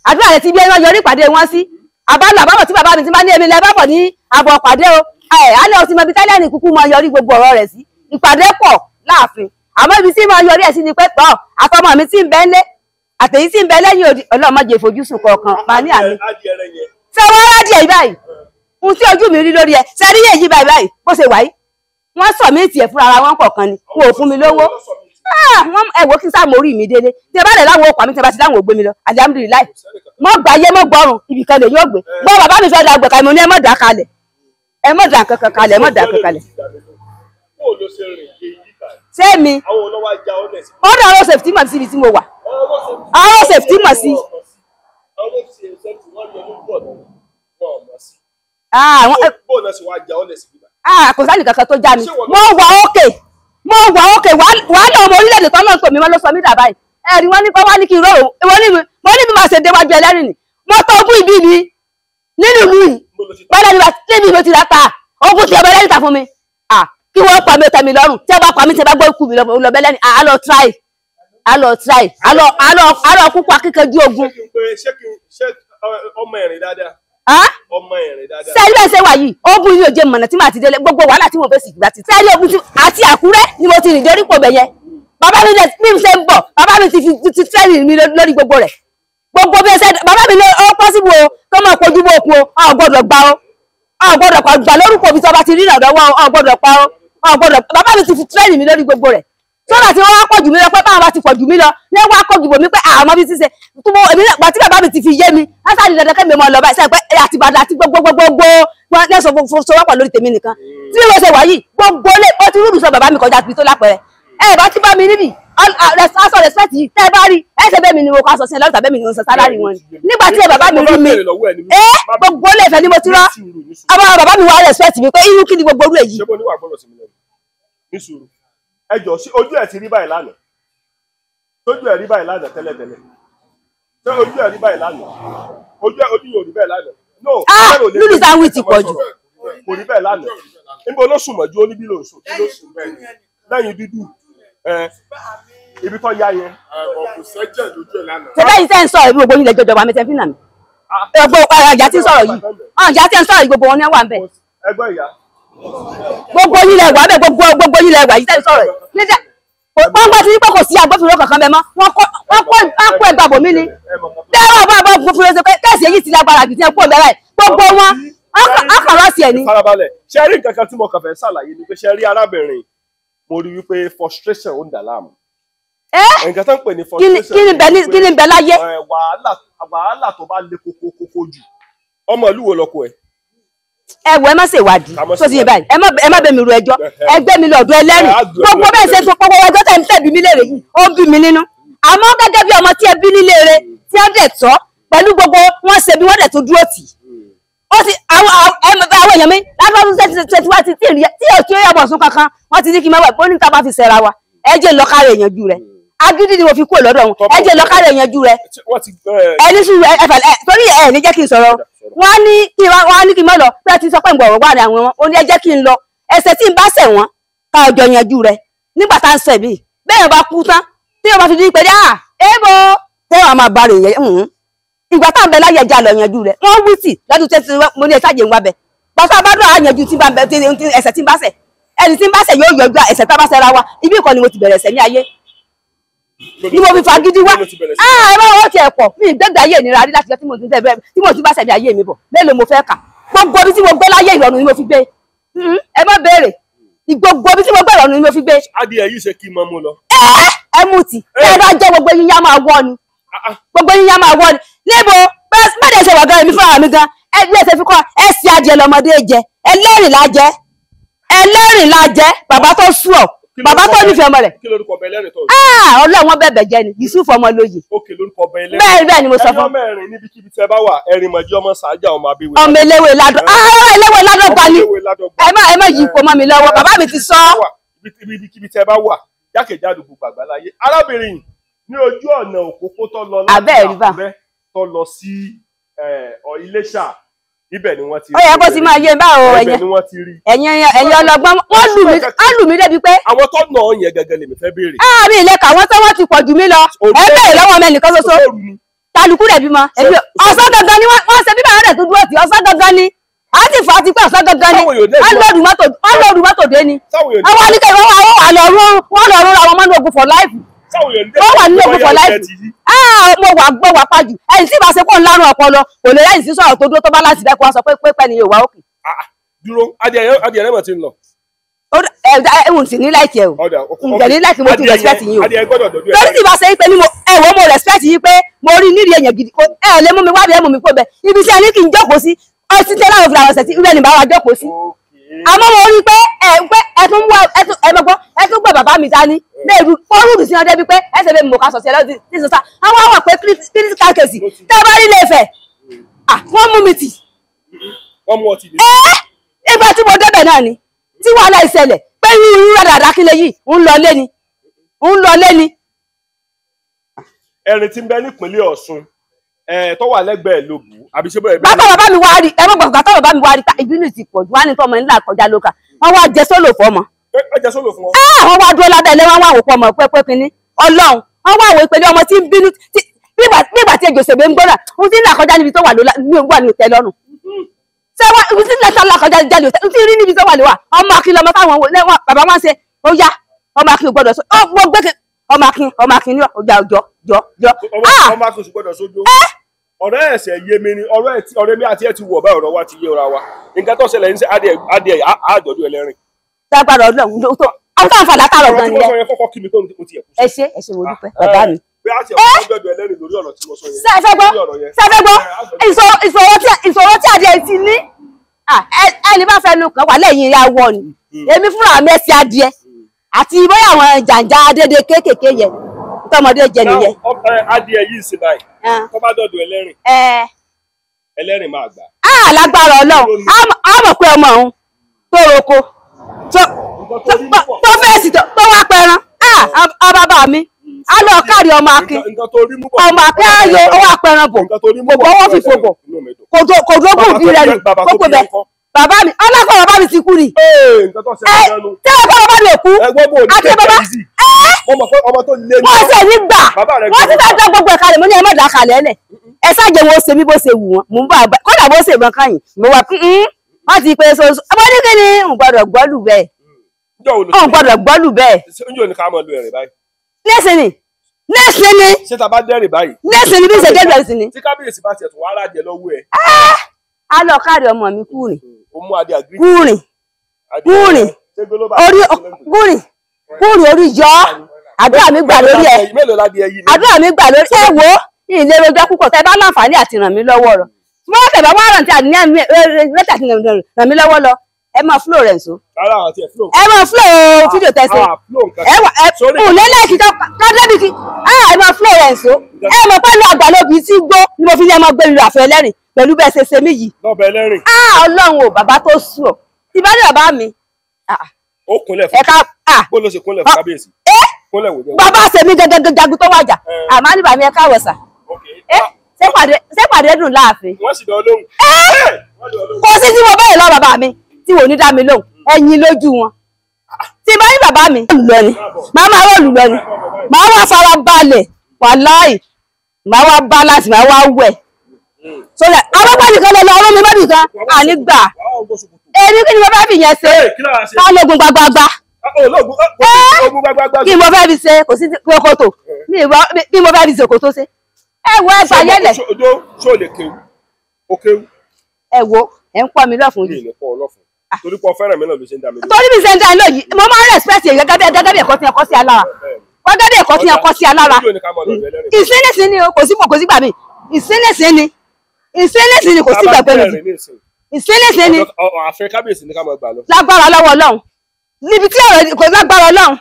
àdúrà rẹ̀ ti bí ẹran yọrí ìpàdé wọn sí àbálò àbábọ̀ tí bàbá mi ti bá ní èmi lẹ́ bá bọ̀ ní àbọ̀ pàdé o alẹ́ o ti mọ ibi tẹ́lẹ̀rìn kúkú mọ yọrí gbogbo ọ̀rọ̀ rẹ̀ sí ìpàdé pọ̀ láàfin àmọ́ ibi tí mo yọrí ẹ̀ sí ni pé tọ́ àtọmọ mi tí ń bẹ ńlé àtẹ̀yí tí ń bẹ lẹ́yìn odi ọlọ́mọdé ìfojúsùn kọ̀ọ̀kan máa ní àmì. ṣé wọ́n rádìí ẹ̀ báyìí ohun tí ojú mi rí lórí ẹ̀ ṣe rí èyí báyìí bó ṣe wáyé wọ́n sọ mí tiẹ̀ fúnra wọn kọ̀ọ̀kan ni wọn ò fún mi lówó ẹ wò kí n sáà mo rí mi délé tí ẹ bá lè láwọn ọkọ mi tí ẹ bá ti láwọn ògbé mi lọ alhamdulillah mọ gbà yé mọ gbọrùn ibì kan lè yóò gbé bọ́ bàbá mi fẹ́ da gbẹ̀ka ìmọ̀ ní ẹ mọ̀ dà kalẹ̀ ẹ mọ̀ dà kankan kalẹ̀ ẹ mọ̀ dà kankan kalẹ̀. ṣé mi ó dà ọ̀rọ̀ safety mọ̀ síbi tí mo wà ọ̀rọ̀ safety mọ̀ sí. Kò sáà nìkankan tó já mi mo wà ókè wàá lọ ọmọ orílẹ̀-èdè tó náà tó mi wọ́n ló sọ mí dà báyìí ẹ̀rí wọ́n ní kọ́ wá ní kí n rọrùn mo ní bí máa ṣe déwájú ẹlẹ́rìn ni mo tọ́ ogún ìbí mi nínú ìlú yìí pẹ́lẹ́ níbi mo ti rà ta ogún ti ọbẹ̀ lẹ́yìn ta fún mi kí wọ́n pa mi tẹ̀ mí lọ́rùn tí ẹ bá pa mí tí ẹ bá gbọ́ ikú mi lọ́bẹ̀ lẹ́yìn á lọ kúkú akíkanjú ogun. ṣé ọmọ ẹ̀rìn dáadáa. Ọmọ ẹ̀rìn dáadáa. Sẹ́yìn bẹ́ẹ̀ ṣe wà yìí ogun yìí ò jẹ́ mọ̀nà tí màá ti délé gbogbo wàhálà tí mo fẹ́ sì gbà ti. Sẹ́yìn ogun àti Àkúrẹ́ ni mo ti rìn dé orípò bẹ̀yẹ. Bàbá mi ṣe ń bọ̀ bàbá mi ti tẹ́lẹ̀ mi lórí gbogbo rẹ̀. Gbogbo bí ẹ ṣe bàbá mi ó pọ́sibú o kó máa kojú bó okun o ọ̀ gbọ́dọ̀ gbà o ọ̀ gbọ́dọ̀ gbà lórúkọ bí tọba ti rí ìrànlọ́wọ́ ọ̀ gbọ́dọ̀ pa o ọ̀ gbọ́dọ̀ bàbá mi ti fi tẹ́lẹ̀ mi lórí gbogbo rẹ̀. Sọ́dà tí wọ́n wá pọ̀ jù mí lọ pé báwọn bá ti pọ̀ jù mí lọ ní wọ́n á kọ́ jùbọ̀ mí pé àmọ́ bí ti ṣe túbọ̀ èmi náà gbàtí bàbá mi ti fi yé mi látàrí dandan kẹ́mi mọ́ lọ báyìí sẹ́yìn pé àtìbàdàn àti gbogbo wọn lẹ́sọ̀ fọwọ́pọ̀ lórí tèmi nìkan tí mo ṣe wà yìí gbogbo lé ó ti rúdù sọ bàbá mi kọjá fi tó lápẹ̀rẹ̀ ẹ bá ti bá mi níbì aṣọ respect yìí tẹ́ bá rí ẹ ṣe bẹ́ẹ̀ mi ni mo kọ́ aṣọ sí ẹ lọ́dún tàbí mi ni mo sọ sálárì wọn ni nígbà tí bàbá mi rí mi gbogbo lé ìfẹ́ ni mo ti rán bàbá mi wá respect mi pé irú kí ni gbogbo orú èyí. ṣé mo ní wà gbọ́dọ̀ sí mi lẹ́nu ní sùúrù ẹ jọ sí ojú ẹ ti rí báyìí lánàá tójú ẹ rí báyìí lánàá tẹ́lẹ̀tẹ́lẹ̀ ṣé ojú ẹ rí báyìí lánàá ojú yóò rí bẹ́ẹ̀ lánàá no lulu sanwi ti pọ̀ jù kò rí bẹ́ẹ̀ lánàá níbo ló sùn mọ́jú oníbí ló sùn kí ló sùn bẹ́ẹ̀ lẹ́yìn dúdú ibi tó yá yẹn. ṣẹlẹ yìí tẹ́ ń sọ̀rọ̀ gbogbo yín lẹ́jọ́ jọba mẹ́tẹ́ fínà mi gbogbo ọjà tí ń sọ̀rọ̀ yìí ọjà tí ń sọ̀rọ̀ yìí gbogbo wọn ní wà ń bẹ̀. ẹgbẹ́ ìyá. gbogbo yín lẹ wà bẹ́ẹ̀ gbogbo yín lẹ wà yìí tẹ́ ń sọ̀rọ̀ yìí wọ́n gbọ́ sí pé kò sí agbófinró kankan bẹ́ẹ̀ mọ́ wọ́n kó ẹgbà bò mí ni bẹ́ẹ̀ wọ́n bá agbófinró ṣe pé kẹ́sì èyí ti lágbára jù tí wọ́n kó bẹ́ẹ̀ gbogbo wọn ọkọ̀rọ̀ sí ẹ̀ ní. farabalẹ̀ ṣe rí nǹkan kan tí mo kàn fẹ́ ṣàlàyé ni pé ṣe rí arábìnrin mo rí wípé frustration ó ń dà láàmú. nǹkan tó ń pè ní frustration kí ni bẹ láyé. wàhálà tó bá le kókó jù ọmọ ìlú wo lọkọ ẹ. ẹ wo ẹ má ṣèwádìí tó ti yẹ báyìí ẹ má bẹ mi ru ẹjọ́ ẹgbẹ́ mi lọ́dọ̀ ẹlẹ́rìí gbogbo bẹ́ẹ̀ ṣe tó pọpọ ẹjọ́ tẹ̀ ń tẹ̀bi mí léèrè yìí ó ń bí mi nínú àmọ́ gẹ́gẹ́ bí ọmọ tí ẹ bí nílé rẹ tí wọ́n dẹ̀ tọ́ pẹ̀lú gbogbo wọn ṣe bí wọ́n dẹ̀ tó dúró tì ó ti àwọn èèyàn mi lábọ́dún tẹ̀tí wá ti tí òkè ọ̀bọ̀ sún kankan wọ́n ti ní kí n mẹ́wàá pé ó ní ká bá fi ṣẹra wa ẹ jẹ́ lọ́kàrẹ̀ ìyànjú rẹ̀ agídí ni mo fi kúrò lọ́dọ̀ wọn ẹ jẹ́ lọ́kàrẹ̀ ìyànjú rẹ̀ ẹni sùn torí ẹ ní jẹ́ kí n sọ̀rọ̀ wọ́n ní kí n má lọ pé ẹ ti sọ pé ìgbọ̀rọ̀ wà ní àwọn wọn ó ní ẹ jẹ́ kí n lọ ẹsẹ̀ tí n bá ṣẹ̀ wọ́n ká ọjọ́ yanjú rẹ̀ nígbà tá à ń sọ ìbí bẹ́ẹ̀ bá kú tán tí wọ́n bá fi di pé èèbò tẹ́ wọ́n máa bá rè yẹ ìgbà tá à ń bẹ láyé ẹja lọ yanjú rẹ̀ wọ́n wí tì lọ́dún tẹ́tí mo ní ẹ̀ṣáàjì ń wá bẹ̀ pàṣẹ abádùn àyanjú tí n bá ń bẹ ẹsẹ̀ tí n bá ṣẹ̀ ẹni tí n bá ṣẹ̀ yóò yọjú ẹsẹ̀ tá a bá ṣẹ̀ ra wa ibi ìkọ́ ni mo ti bẹ̀rẹ̀ ẹsẹ̀ ní ayé ni mo fi fagídí wá ẹ bá wọn tiẹ̀ pọ̀ mi ìgbẹ́gbẹ́ ayé ìnira rí láti jẹ́ tí mo ti bá ṣẹ̀dí ayé mi bọ̀ mélòó mo fẹ́ kà gbogbo ibi tí mo gbé láyé ìrọ̀rùn ni mo fi gbé ẹ má béèrè gbogbo ibi tí mo gbé ìrọ̀rùn ni mo fi gbé. adìẹ yìí ṣe kí n mọ mú lọ. ẹ mú ti ẹ bá jẹ gbogbo yín yá máa wọ ni gbogbo yín yá máa wọ ni níbo bẹ́ẹ̀ ṣe wà gan èmi fúnra mi gan ẹ bí ẹ ṣe fi kọ́ ẹ sì adìẹ lọmọdé jẹ ẹlẹ́rìn la jẹ bàbá tó sú ọ bàbá tó nífẹ̀ẹ́ ọmọ rẹ̀. kí lorúkọ ọbẹ̀ ẹlẹ́rìn tó. ọlọ́run bẹ̀bẹ̀ jẹ́ ni Yusuf ọmọ lóye. ó kè lórúkọ ọbẹ̀ ẹlẹ́rìn. bẹ́ẹ̀ ni mo sọ fún. ẹyọ mẹ́rin níbikíbi tẹ́ bá wà ẹ̀rìn mọ̀jú ọmọ sàájà ọmọ abéwé. ọmọ eléwé ládọ eléwé ládọgba ni ẹ má yí ipò mọ́ mi lọ́wọ́ bàbá mi ti sọ. ibikíbi tẹ́ bá wà jákèjádò gbogbo àgbáláyé arábìnrin ní ojú ọ̀nà òpópó tó lọ láti Àkúrẹ́ tó lọ sí Iléṣà ibẹ̀ ni wọ́n ti rí. ó yẹ kó ti máa yé báwo ẹ̀yin ọlọ́gbọ́n wọ́n lù mí débi pé. àwọn tó nà ọ́ yẹn gẹ́gẹ́ lèmi fẹ́ béèrè. mi ilé kà wọ́n tẹ́ wọ́n ti pọ̀ jù mí lọ ẹ bẹ̀rẹ̀ lọ́wọ́ mi ẹnìkan ṣoṣo kálukú rẹ̀ bímọ ọ̀sán gangan ni wọ́n ṣe bíbá rẹ̀ tó dúró tì ọ̀sán gangan ni a ti fà á ti pé ọ̀sán gangan ni wọ́n lọ́ọ̀dù mọ́tò dé ni àwọn oníkẹ́ wọ́n lọ rún àwọn ọmọ ní ogun for life wọ́n wà nínú ogun for life mo wà pàjù ẹni tí ìbá ṣe kó ń lárùn ọpọlọ kò lè rẹ́yìn sí sọ̀rọ̀ tó dúró tó bá láti bẹ́ẹ̀ kó wá sọ pé pẹ́ ni Yorùbá òkè. dúró adìẹ rẹ mọ̀ ti ń lọ. ẹ̀hún sì ní láìkì ẹ̀ o ǹjẹ́ ní láìkì mo ti respect yín o torí tí ìbá ṣe pé ẹ̀wọ̀ mo respect yín pé mo rí nídìí èèyàn gidi kó ẹ̀ lé mú mi wá bí ẹ̀ mú mi kó bẹ̀ ibi tí a ní kí n jókòó sí ọtí tẹ́lá òfin àwọn ọ̀sẹ̀ tí irú ẹni bá wa jókòó sí àmọ́ mo rí pé ẹ tún gbọ́ bàbá mi dání léèrú fọ́rùdù sí ọdẹ bíi pé ẹsẹ̀ bẹ́ẹ̀ mo kà sọ̀tì ẹlọ́dún ní sọ́sà àwọn àwọn pé critical case tẹ́ ẹ bá rí Ilé-Ifẹ̀ wọ́n mú mi tì. wọ́n mú ọtí ní. ìgbà tí mo débẹ̀ náà ni tí wàhálà ìṣẹ̀lẹ̀ pé irú rádàrá kílẹ̀ yìí ń lọ lé ni. ẹ̀rìn tí ń bẹ nípínlẹ̀ Ọ̀ṣun tó wà lẹ́gbẹ̀ẹ́ lóbu àbí ṣé bẹ́ẹ̀. bàbá mi wá rí ẹ̀rọ gbàgbà tó bàbá mi wá rí ìbínú ti pọ̀ jù wá ní tọmọ ńlá kọjá lóka wọ́n wá jẹ sólò fọmọ. ẹ jẹ sólò fún wọn. wọ́n wá dúró lábẹ́lẹ́ wọ́n wá wò pọ̀ mọ́ pẹ́pẹ́ kínní Ọlọ́run wọ́n wá wò ìpele ọmọ tí ń bínú nígbà tí ejò ṣègbè ń gbọ́dọ̀ ohun tí ń là kọjá níbi tó wà ní òtẹ́ lọ́rùn. ṣé wọ́n ohun tí ń là kọjá jáde òtẹ́ ohun tí ń rí níbi tó wà lówà ọmọ akin lọmọ táwọn bàbá wọn ṣe ó yá ọmọ akin ò gbọ́dọ̀ sọ ọmọ akin ní ọjà jọ. ọmọ akin ò sì gbọ́dọ̀ sójú. ọ̀rẹ́ ẹ̀sẹ̀ yé mi ni ọ̀rẹ́ mi àti ẹ̀ ti wọ̀ báyìí ọ̀rọ̀ wa ti yé ra wa nǹkan tó ṣẹlẹ̀ ní sẹ́ adìẹ àjọ̀dún ẹlẹ́rìn. lágbára Ọlọ́run tó àwọn táwọn fàlà tààrọ̀ gan nìyẹn. ẹ ṣe mo dúpẹ́ bàbá mi. pé àti ẹ̀kọ́ gbẹ̀dọ̀ ẹlẹ́rìn lórí ọ̀rọ̀ tí mo sọ yẹn. sẹ́fẹ́ gbọ́ ìṣòro tí adìẹ ti ní ẹni bá fẹ́ nu kàn wà lẹ́yìn ìyá wọ ni èmi fúnra mi ẹsẹ̀ adìẹ àti bóyá àwọn jàǹjà dédé kéékèèké yẹn tọmọdé jẹ nìyẹn. adìẹ yìí sì báyìí tó bá dọ̀dọ̀ ẹlẹ́rìn ẹlẹ́rìn máa gbà. lágbára Ọlọ́run á mọ̀ pé ọmọ òun tó roko tó fèsì tó wá pẹran bàbá mi á lọ kárí ọmọ akin ayé ó wá pẹran bò gbogbo ọwọ́ fìfò bò kò dógùn bí rẹ nù kó pè bẹ bàbá mi ọlọ́kọ̀ bàbá mi ti kú ni tẹ́lẹ̀ kọ́ bàbá mi ò kú àti bàbá wọ́n ṣe ní gbà wọ́n ti fẹ́ dá gbogbo ẹ̀ka rẹ̀ mo ní ẹ má dà kalẹ̀ lẹ̀ ẹ ṣáàjẹ́ wọn ó ṣe mí bó ṣe wù wọ́n mò ń bá kódà bó ṣe ìbọn káyìn mo wà wọ́n ti pe soso ọmọ ní kí ni n gbọ́dọ̀ gbọ́lù bẹ́ẹ̀ n gbọ́dọ̀ gbọ́lù bẹ́ẹ̀. ǹjẹ́ òní ká mọ̀ lu ẹ̀rìn báyìí. nẹ́ẹ̀sì ni. ṣé ta bá dẹ́rìn báyìí. nẹ́ẹ̀sì ni bí ṣe dẹ́rìn báyìí sí ni. tí kábíyèsí bá tiẹ̀ tún wá rájẹ lọ́wọ́ ẹ̀. a lọ káàdì ọmọ mi kúrìn. ó mú adé àgírí. kúrìn orí yọ àdúrà mi gbà lórí ẹ àdúrà mi gbà lórí ẹ wo ìlérò ọjọ́ púpọ̀ tẹ bá láǹfààní àti ràn mí lọ́wọ́ lọ wọ́n tẹ̀ bá wọ́n rántí àníyàn rẹ́tà tí ràn mí lọ́wọ́ lọ ẹ máa flow rẹ̀ nsọ. ẹ máa flow fídíò tẹ̀sí ẹ lẹ́lẹ́kì kọ́dẹ́bìkì ẹ máa flow rẹ̀ nsọ ẹ mọ̀ pẹ̀lú àgbàlóbi tí gbó ni mo fi ní ẹ máa gbé ìlú àfẹ́ ẹlẹ́rìn pẹ̀lú bẹ́ẹ̀ ṣe ṣe mí yìí. lọ́bẹ̀ ẹlẹ́rìn. Ọlọ́run ò bàbá tó sùn ọ́ tí bá ní bàbá mi. ó kúnlẹ̀ fún bó ló ṣe kúnlẹ̀ fún kábíyèsí. kúnlẹ̀ wò jẹ́. bàbá ṣèmi gẹ́gẹ́ jagun tó wájà àmọ́ ní bàmí ẹ káwọ̀ sà. ṣé pàdé dùn láàfin. wọ́n sì dán lóhùn. kò sí tí mo bẹ́ẹ̀ lọ bàbá mi tí wò ní dá mi lóhùn ẹ̀yin lójú wọn. tí bá ní bàbá mi lọ ni màá máa rọ́ọ̀lù lọ ni màá wá fara balẹ̀ wàláì màá wá balance màá wá wẹ̀. sọlẹ̀ arábàlì kan lọ ọ̀rọ̀ mi mẹ́bì kan àní gbà èmi kí ni mo fẹ́ fi yẹn ṣe ká lógun gbagbagba kí mo fẹ́ fi ṣe kò sí kókótó kí mo fẹ́ fi ṣe kò tó ṣe ẹ wo ẹ gbàyẹlẹ. ṣó lè kéwù ó kéwù. ẹ wo ẹ ń pọ mi lọfun yìí. torí pé ọfẹ́ràn mi náà ló ṣe ń dá mi lóyún. torí mi ṣe ń dá mi lóyún mo máa ń respect yẹn gẹ́gẹ́ bí ẹ̀kọ́ tí ẹ kọ́ sí alára gẹ́gẹ́ bí ẹ̀kọ́ tí ẹ kọ́ sí alára ìsínìsín ni kò sí gbà mí ìsínìsín ni kò sí gbà pé mi ìsínìsín ni àfẹ kábíyèsí ni ká máa gbà lọ. lágbára lọ́wọ́ Ọlọ́run níbi tí ọ̀rọ̀ kò lágbára Ọlọ́run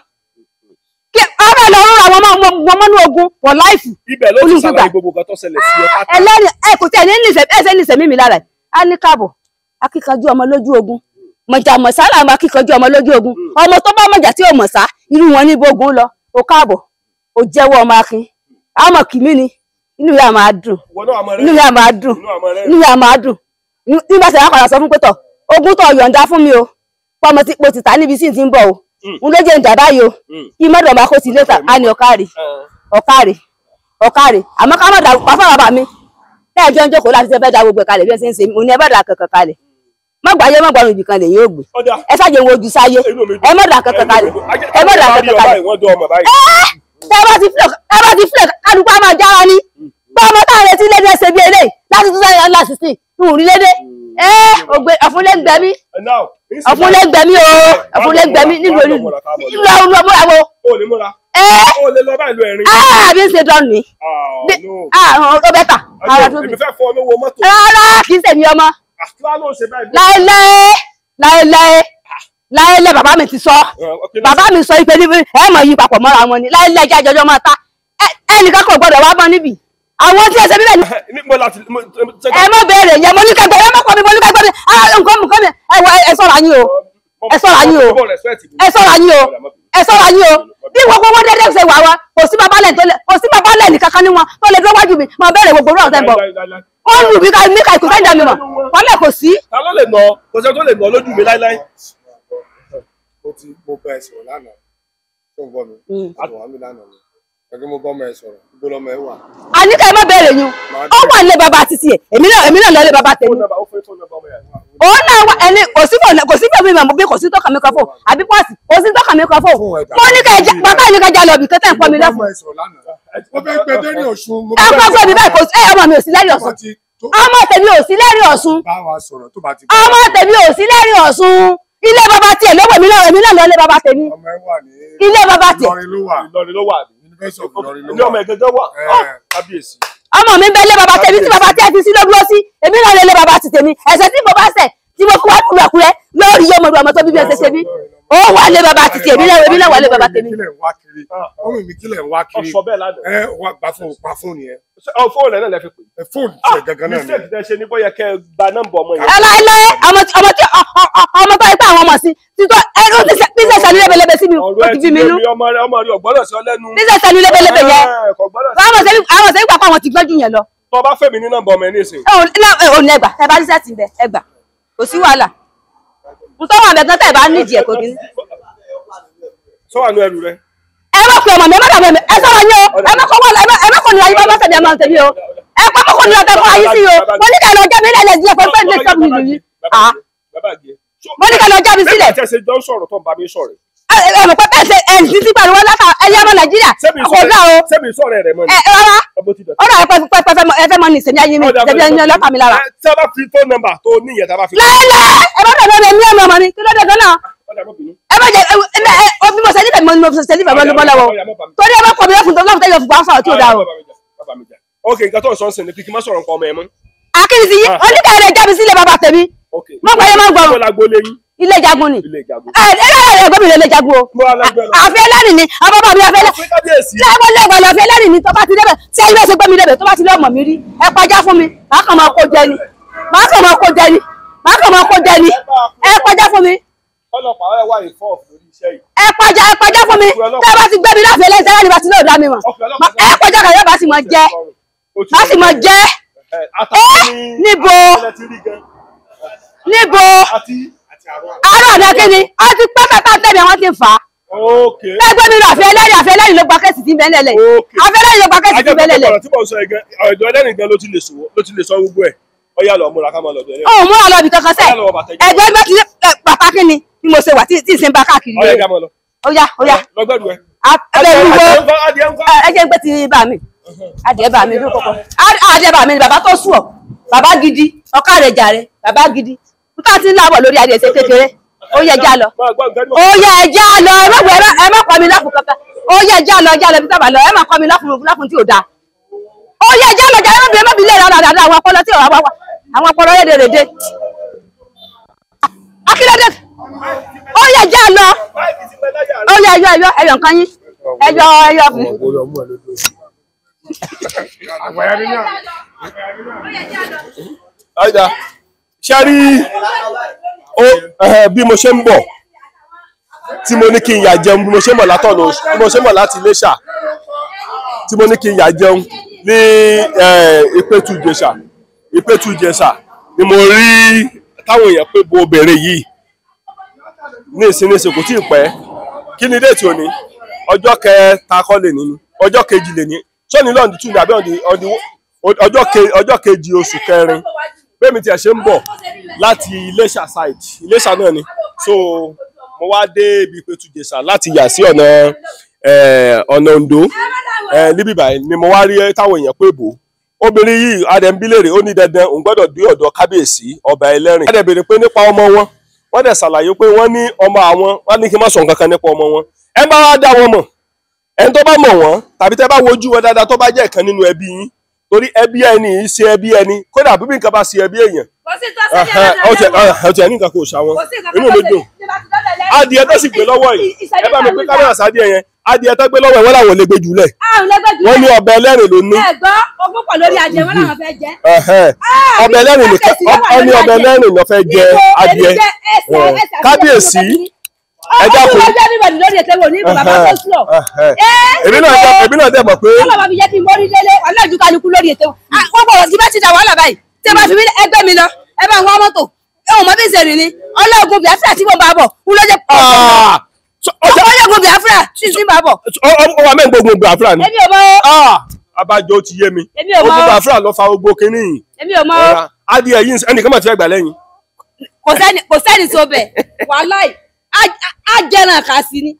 kí ọ̀rọ̀ lọ rọra wọn mọ́nú ogun wọ̀ láìfù. ibẹ̀ ló ti ṣàlàyé gbogbo nǹkan tó ṣẹlẹ̀ sí ẹ pátá. ẹlẹ́rìí ẹ kò tẹ̀ ní nífẹ̀ẹ́ mímí lára ẹ̀ á ní káàbọ̀ akíkanjú ọmọ lójú ogun mọ̀jà mọ̀sá làwọn akíkanjú ọmọ lójú ogun ọmọ tó bá mọ̀jà tí ò mọ̀sá irú wọn ní bógun lọ ó káàbọ̀ ó jẹ́wọ́ ọmọ akin àmọ̀ kìmí ni inú yà máa dùn nígbà tí wọ́n kọ̀ọ̀rọ̀ sọ fún pétọ̀ ogun tó yọ̀ǹda fún mi o pọ́mọ tí mo ti tà níbi sí ti ń bọ̀ o n ló jẹ́ ń dàbá yìí o kí mọ́dọ̀ máa kó sí létà á ní ọ̀kárì àmọ́ ká má dà pàfà bàbá mi lẹ́ẹ̀jọ́ ń jókòó láti ṣe fẹ́ da gbogbo kalẹ̀ bí ẹ ṣe ń ṣe mo ní ẹ bá dà kankan kalẹ̀ má gbáyé má gbárùn ibìkan lè yóò gbé ẹ ṣáàjẹ wo ojú sáyé ẹ má dà kankan kalẹ̀ ẹ má dà kankan kalẹ̀ ẹ bá ti filẹ̀ kálukú á máa jára ní bá ọmọ táwọn retí lédè ṣe bí eléyìí láti tún sáyé láti sí ìhùn rí lédè ògbé ọ̀fúnlẹ́gbẹ̀mí ọ̀fúnlẹ́gbẹ̀mí o ọ̀fúnlẹ́gbẹ̀mí nílùú olùmọ̀ràwọ̀. o lè lọ báyìí lo ẹ̀rín. Bí ń ṣe dán ni. Ó bẹ́tà. Èmi fẹ́ fọ olówó mọ́tò. Rárá kì í ṣèmi ọmọ. Láéláé bàbá mi ti sọ. Bàbá mi sọ ipe níbi ẹ mọ̀ yí papọ̀ mọ́ra wọn ni láéláé jẹ́ àjọjọ́ máa ta. Ẹnìkan kò gbọdọ̀ wá mọ́ níbí. Àwọn tí ẹ ṣe bíbẹ̀ ni. Ẹ mọ̀ béèrè yẹn mo ní ká gbọ́ ẹ mọ̀ kọ́ mi mo ní ká gbọ́ mi. Nǹkan mi ẹ sọ̀rọ̀ yín o. Ẹ sọ̀rọ̀ yín o. Ẹ sọ̀rọ̀ yín o. Ẹ sọ̀rọ̀ yín o. Bí gbogbo wọn dédé ṣe wà wá kò sí babalẹ̀ nìkan kan ní wọn tó lè dúró wájú mi máa bẹ̀rẹ̀ gbogbo náà tẹ̀ ń bọ̀. Ó ń lù mí ká ìkùsẹ́ ìjà mi mọ̀ wọ́n lẹ̀ kò sí. Ta ló lè nà kò sẹ́ tó lè nà lójú mi láíláí. Mo bá ẹ sọ̀rọ̀ lánàá tó ń bọ̀ mi àtọ̀wá mi lánàá ni ẹgbẹ́ mo bọ́ ọmọ ẹ sọ̀rọ̀ gbogbo ọmọ ẹ wà. Àníkà ẹ má bẹ̀rẹ̀ yín ó wà nílé bàbá títí ẹ̀ èmi náà lọ lé bàbá tèmi. Òun náà wà ẹni kò sí bẹ̀rẹ̀ mi mọ̀ bí kò sí tọ́ka mi kan fún àbí pọ́ọ̀sì kò sí tọ́ka mi kan fún. Mo ní ká ẹja bàbá yìí ká já lọ bí kẹ́tẹ́ ń pọ́ mi lẹ́fún. Mo fẹ́ gbé dé ní Ọ̀ṣun. Ẹ kọ́ fún mi báyìí kò sí ọmọ mi ò sí lẹ́rìí Ọ̀ṣun. Ọmọ tèmi ò sí lẹ́rìí Ọ̀ṣun. Ọmọ tèmi ò sí lẹ́rìí Ọ̀ṣun. Ilé bàbá tiẹ̀ lọ́wọ́ èmi náà lọ ilé bàbá tèmi. Ilé bàbá tiẹ̀. Ìlọrin ló wà ní ọmọ ẹ̀gẹ́gẹ́ wà kábíyèsí. Ọmọ mi bẹ ilé bàbá tèmi tí bàbá tiẹ̀ fi sí ló dúró sí èmi náà lọ ilé bàbá ti tèmi ẹ̀ṣẹ̀ tí mo bá ṣẹ̀ tí mo fi wá kúrẹ́kúrẹ́ lórí ọmọ tó bíbí ẹ̀ṣẹ̀ ṣe mí. Ó wà ilé bàbá ti tèmi náà wà ilé bàbá tèmi. Ọmọ mi kílẹ̀ ń wá kiri. Ọ̀ṣọ́ bẹ́ẹ̀ lánàá. Ẹ wá gba fóònù yẹn. Fóònù ẹ̀ náà lẹ fi pè. Fóònù tiẹ̀ gangan náà ni. Mistake tẹ ṣe ní bóyá kẹ́ gba nọ́mbà ọmọ yẹn. Láíláí ọmọ tó yẹ pé àwọn ọmọ sí títọ́ ẹ̀rọ tí sẹ̀sẹ̀ ní lébelebe sí mi ó ti bí mi nú. Ọmọ rẹ̀ ọ̀gbọ́dọ̀ sí ọ lẹ́nu. Tí sẹ̀sẹ̀ ní lébelebe yẹn àwọn sẹ́yìn pàpà àwọn ti gbọ́jú yẹn lọ. Tó bá fẹ́ mi ní nọ́mbà ọmọ ẹ̀ ní ìsìn. Ò ní ẹgbà ẹ bá rí sẹ́ẹ̀tì bẹ ẹgbà kò sí wàhálà. N tó wà bẹ̀tán tẹ̀ bá nídìí ẹ̀ kò kí. Sọ wà nú ẹrù rẹ. Ẹ má pe ọmọ mi ẹ má dàbẹ̀ mi ẹ sọ̀rọ̀ yín o ẹ má kọ́ ní ayé bá tẹ̀lé ẹ máa tẹ̀lé o ẹ pa mọ́kọ́ ní ọ̀tẹ̀ fún ayé sí o mo ní ká lọ já mi lẹ́lẹ̀ díẹ̀ pẹ̀lú pẹ̀lú ìṣọ́ mi nìlú yìí. Mo ní ká lọ já mi sílẹ̀. Bẹ́ẹ̀ ṣe jọ ń sọ̀rọ̀ tó ń bá mi sọ̀rọ̀. Ẹ mọ̀ pé bẹ́ẹ̀ ṣe ẹ̀ ní ti pariwo láta ẹ̀yẹ ọmọ Nàìjíríà kò dá o. Sẹ́mi sọ̀rọ̀ rẹ̀ mọ́ ni. Rárá ọ̀rọ̀ ẹ fẹ́ mọ ní ìsẹ̀mí ayé mi ìsẹ̀mí ayé mi ọlọ́pàá mi lára. Tí a bá fi fóònù nọ́mbà tó ní ìyẹn tá a bá fi. Láíláí ẹ bá bẹ̀rẹ̀ mi ọmọ mi kí ló dé gan-an. Ẹ má jẹ bí mo ṣe nífẹ̀ẹ́ mo ṣe nífẹ̀ẹ́ mo lọ́wọ́ torí ẹ bá pọ̀ mi lọ́fun tó lọ́fun tẹ́lẹ̀ fún wa sọ̀rọ̀ tí ò dáa o. Ok, nǹkan tó ń sọ ń sìn ní kí n má sọ̀rọ̀ nǹkan ọmọ ẹ mọ́. Akíní ti yí oníkà ẹ̀rẹ̀ jábí sílẹ̀ bàbá tèmi. Mo gbọ́ yẹn máa ń gbọ́ ilé jagun ni. Ẹgbẹ́ mi lè jagun o. Àfẹ́ lẹ́rìn ni àwọn bàbá mi àfẹ́ lẹ́gbẹ̀ẹ́ lọ́fẹ́ lẹ́rìn ni tó bá ti débẹ̀ tí ẹ̀yin bá ṣe gbé mi débẹ̀ tó bá ti lé ọmọ mi rí ẹ pàjá fún mi màá kàn máa kó jẹ ni ẹ pàjá fún mi. Ọlọ́pàá ẹ wà ìfọ́ọ̀fù lórí iṣẹ́ yìí. Ẹ pàjá fún mi tẹ́ bá ti gbé mi láfẹ́ lẹ́sẹ̀ láti bá ti lóòdà mi mọ̀ ẹ pàjá kàyọ́ bá sì mọ̀ jẹ́ níbo àárọ̀ ọ̀dọ̀ kí ni a ti pẹ́ pẹ́pẹ́ tẹ̀lé wọn ti fà á. Ẹgbẹ́ mi lọ àfẹ́ ẹlẹ́rìí ló gba kẹ́sì tí ń bẹ́ẹ̀ lẹ̀ àfẹ́ ẹlẹ́rìí ló gba kẹ́sì tí ń bẹ́ẹ̀ lẹ̀. Ọ̀rọ̀ tí mo sọ ẹ̀gẹ́ ọ̀dọ̀ ẹlẹ́rìí gan ló ti lè sọ gbogbo ẹ̀ ó yá lọ múra ká máa lọ bẹ̀rẹ̀. Ó múra lọ ibì kankan sẹ́ ẹgbẹ́ bá ti pàtàkì ni bí mo ṣe wà tí ì ṣe ń bá káàkiri. Ó yá lọ́gbẹ̀rù ẹ̀. Ẹ jẹ́ ń pẹ́ ti bá mi adìẹ bá mi bí kọ́kọ́ adìẹ bá mi ni bàbá tó sùn ọ́ bàbá gidi ọkà rẹ̀ jàre bàbá gidi nǹkan tí ń lábọ̀ lórí adìẹ ṣe kékeré ó yẹ já lọ ẹ má kọ́ mi láfún kankan ó yẹ já lọ bí sábà lọ ẹ má kọ́ mi láfún tí ò dáa ó yẹ já lọ jà ẹ má bí lè rárá dáadáa àwọn ọpọlọ tí ò wá àwọn ọpọlọ rédèrèdè akílódé ó yẹ já lọ ó yẹ ẹyọ nǹkan yín ẹyọ fún Aida ṣe rí bí mo ṣe ń bọ̀ tí mo ní kí n yà jẹun bí mo ṣe ń bọ̀ látọ̀nà bí mo ṣe ń bọ̀ láti Iléṣà tí mo ní kí n yà jẹun ní Ìpẹ́tù Ìjẹ̀ṣà ni mo rí táwọn èèyàn pé bo obìnrin yìí ní ìsinísìn kò tí ì pẹ́ kí ni déètì òní ọjọ́ kẹta kọ́ lè nínú ọjọ́ kejì lè ní sọ́ni lọ́ọ̀dì tún ní àbí ọjọ́ kejì oṣù kẹrin bẹ́ẹ̀ mi tiẹ̀ ṣe ń bọ̀ láti Iléṣà side Iléṣà náà ni so mo wá dé ibi Ìpẹ́tù Ìjẹ̀ṣà láti yà sí ọ̀nà Oǹdó níbí báyìí ni mo wá rí táwọn èèyàn pé bò obìnrin yìí adẹ̀mbílèrè ó ní dandan òun gbọ́dọ̀ dé ọ̀dọ̀ kábíyèsí ọba ẹlẹ́rìn. wọ́n dẹ̀ béèrè pé nípa ọmọ wọn wọ́n dẹ̀ ṣàlàyé pé wọ́n ní ọmọ àwọn wọ́n ní kí n má sọ nǹkan kan nípa ọmọ wọn. ẹ bá wá dá wọn mọ̀ ẹni tó bá mọ̀ wọ́n tàbí tẹ́ bá wojú wọn dáadáa tó bá jẹ́ ìkan nínú ẹbí yín torí ẹbí ẹni yìí ṣe ẹbí ẹni kódà bíbí nǹkan bá ṣe ẹbí èèyàn. ọtí ẹni nǹkan kò ṣá wọn inú mi dùn. adìẹ tó sì gbé lọ́wọ́ yìí ẹ bá mi pín kámẹ́rà sádìẹ yẹn adìẹ tó gbé lọ́wọ́ ẹ̀ wọ́n làwọn lè gbé jùlẹ̀. wọ́n ní ọbẹ̀ ẹlẹ́rìn ló ní. ẹ̀gbọ́n ogún pọ̀ lórí adìẹ wọn làwọn fẹ́ jẹ. ọbẹ̀ ẹlẹ́rìn nìkan ọ ní ọbẹ̀ ẹlẹ́rìn ló fẹ́ jẹ adìẹ. kábíyèsí ẹ dákun. èmi náà dẹ̀ mọ̀ pé. ọlọ́mọ mi jẹ́ kí n mórí délé ọlọ́ọ̀jú kálukú lórí ètò gbogbo ọ̀rọ̀ tí bá ti dà wàhálà báyìí tí a bá fi ẹgbẹ́ mi lọ ẹ bá ń wá mọ́tò ẹ̀wọ̀n mọ́ bí ń ṣèrìn ni ọlọ́ọ̀gùn Biafra tí mo bá bọ̀ ń lọ́jọ́ ọlọ́ọ̀gùn Biafra tí ń bá bọ̀. ó wà mẹ́rin gbogbo Biafra ni. èmi ò mọ̀. abájọ ti yé mi. èmi ò mọ̀. ogun Biafra lọ fa gbogbo kínní yìí. èmi ò mọ̀. adìẹ yìí ẹnìkan mà ti fẹ́ gbà lẹ́yìn. kò sẹ́ni tó bẹ̀ wàláì ajẹ́ràn kà sí ni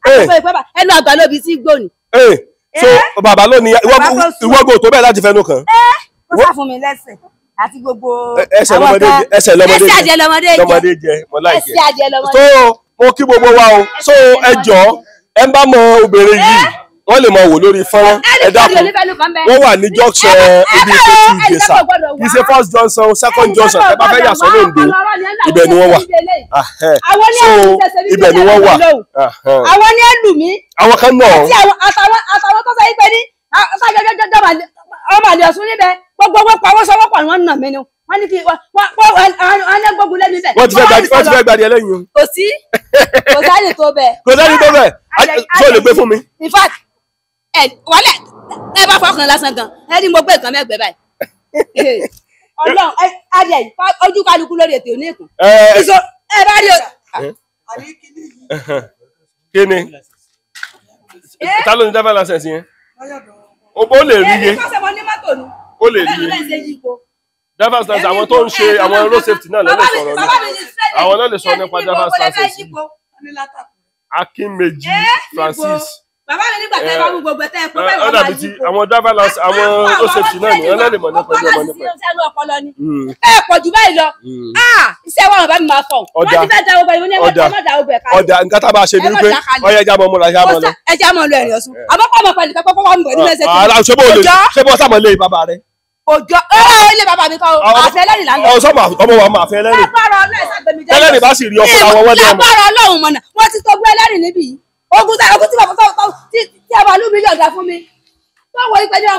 ẹnu àgbàlóbi tí gbòòní. so bàbá ló ní ìwọ́gò tó bẹ́ẹ̀ láti fẹnu kàn. ó sá fún mi lẹ́sẹ̀ àti gbogbo ẹsẹ̀ lọ́mọdé jẹ mọ́ láìjẹ́. ẹsẹ̀ adìẹ lọ́mọdé. so mo kí gbogbo wa o so ẹ jọ̀ọ́ ẹ bá mọ obìnrin yìí wọ́n lè mọ wò lórí fọ́nrán ẹ dákun wọ́n wà ní junction ibi ìfẹ́tù ìgbésà kì í ṣe first junction second junction ẹ bá fẹ́ yà sọ́nà Oǹdó ibẹ̀ ni wọ́n wà so ibẹ̀ ni wọ́n wà. àwọn ní ẹlù mi. àwọn kan náà. àtàwọn tó sọ yí pé ní ọmọ àlè ọ̀sùn níbẹ̀ gbogbo wọn pàwọ́ sọ́wọ́ pọ̀ wọ́n nà mí ni wọ́n ní kí wọ́n ní gbógun lẹ́nu bẹ̀. wọ́n ti fẹ́ gbàdí ẹlẹ́yin o. kò sí kò sáyè tó bẹ̀. kò sáyè tó bẹ̀ tó lè gbé fún mi. in fact wọlé ẹ bá fọkàn lásán gan ẹ ní mo gbé nǹkan mẹ́gbẹ̀ẹ́ báyìí. Ọlọ́run adìẹ yìí ojú kálukú lórí ètò oníkùn. ẹ bá rí o. kí ni ta ló ní driver license yẹn ó lè rí iye ó lè rí iye driver license àwọn tó ń ṣe àwọn road safety náà lọ́lẹ̀ sọ̀rọ̀ ní àwọn náà lè sọ nípa driver license Akínméjì Francis. Bàbá mi nígbà tẹ́ ẹ bá mú gbogbo ẹ̀ tẹ́ ẹ pé bẹ́ẹ̀ wọ́n máa yí po. àwọn driver license àwọn road safety náà ni wọ́n náà lè mọ̀ nípa ẹjọ́ mọ̀ nípa. ẹ pọ̀ jù báyìí lọ iṣẹ́ wọn bá mi máa fọ̀ wọ́n ti fẹ́ da ogun ẹ̀ ní ẹ̀wọ̀n ẹ̀ má da ogun ẹ̀ ká. ọ̀dà nǹkan tá a bá ṣe ni wípé ọyẹ ẹja mọ̀ mọ́ra ẹja mọ̀ lọ. ẹja mọ̀ lọ ẹ̀rìn ọ̀sùn àmọ́ pọ̀ mọ̀ pẹ̀lú kọ́kọ́ wà mí pẹ̀lú ẹsẹ̀ tí. ṣé bó sàmọ̀ lé bàbá rẹ. òjò ilé bàbá mi kọ́ àfẹ́ lẹ́rìn là ń lọ. ọ̀sọ́mọ̀ ọmọ wa máa fẹ́ lẹ́rìn. ẹlẹ́rìn bá sì rí ọkọ̀ àwọn wọ́n dẹ́ mọ̀. lágbára Ọlọ́run mọ̀nà wọ́n ti tó gbé ẹlẹ́rìn níbí yìí ogun tí a bá lù mí yọ̀ǹda fún mi tó wọ ìpẹ́jọ́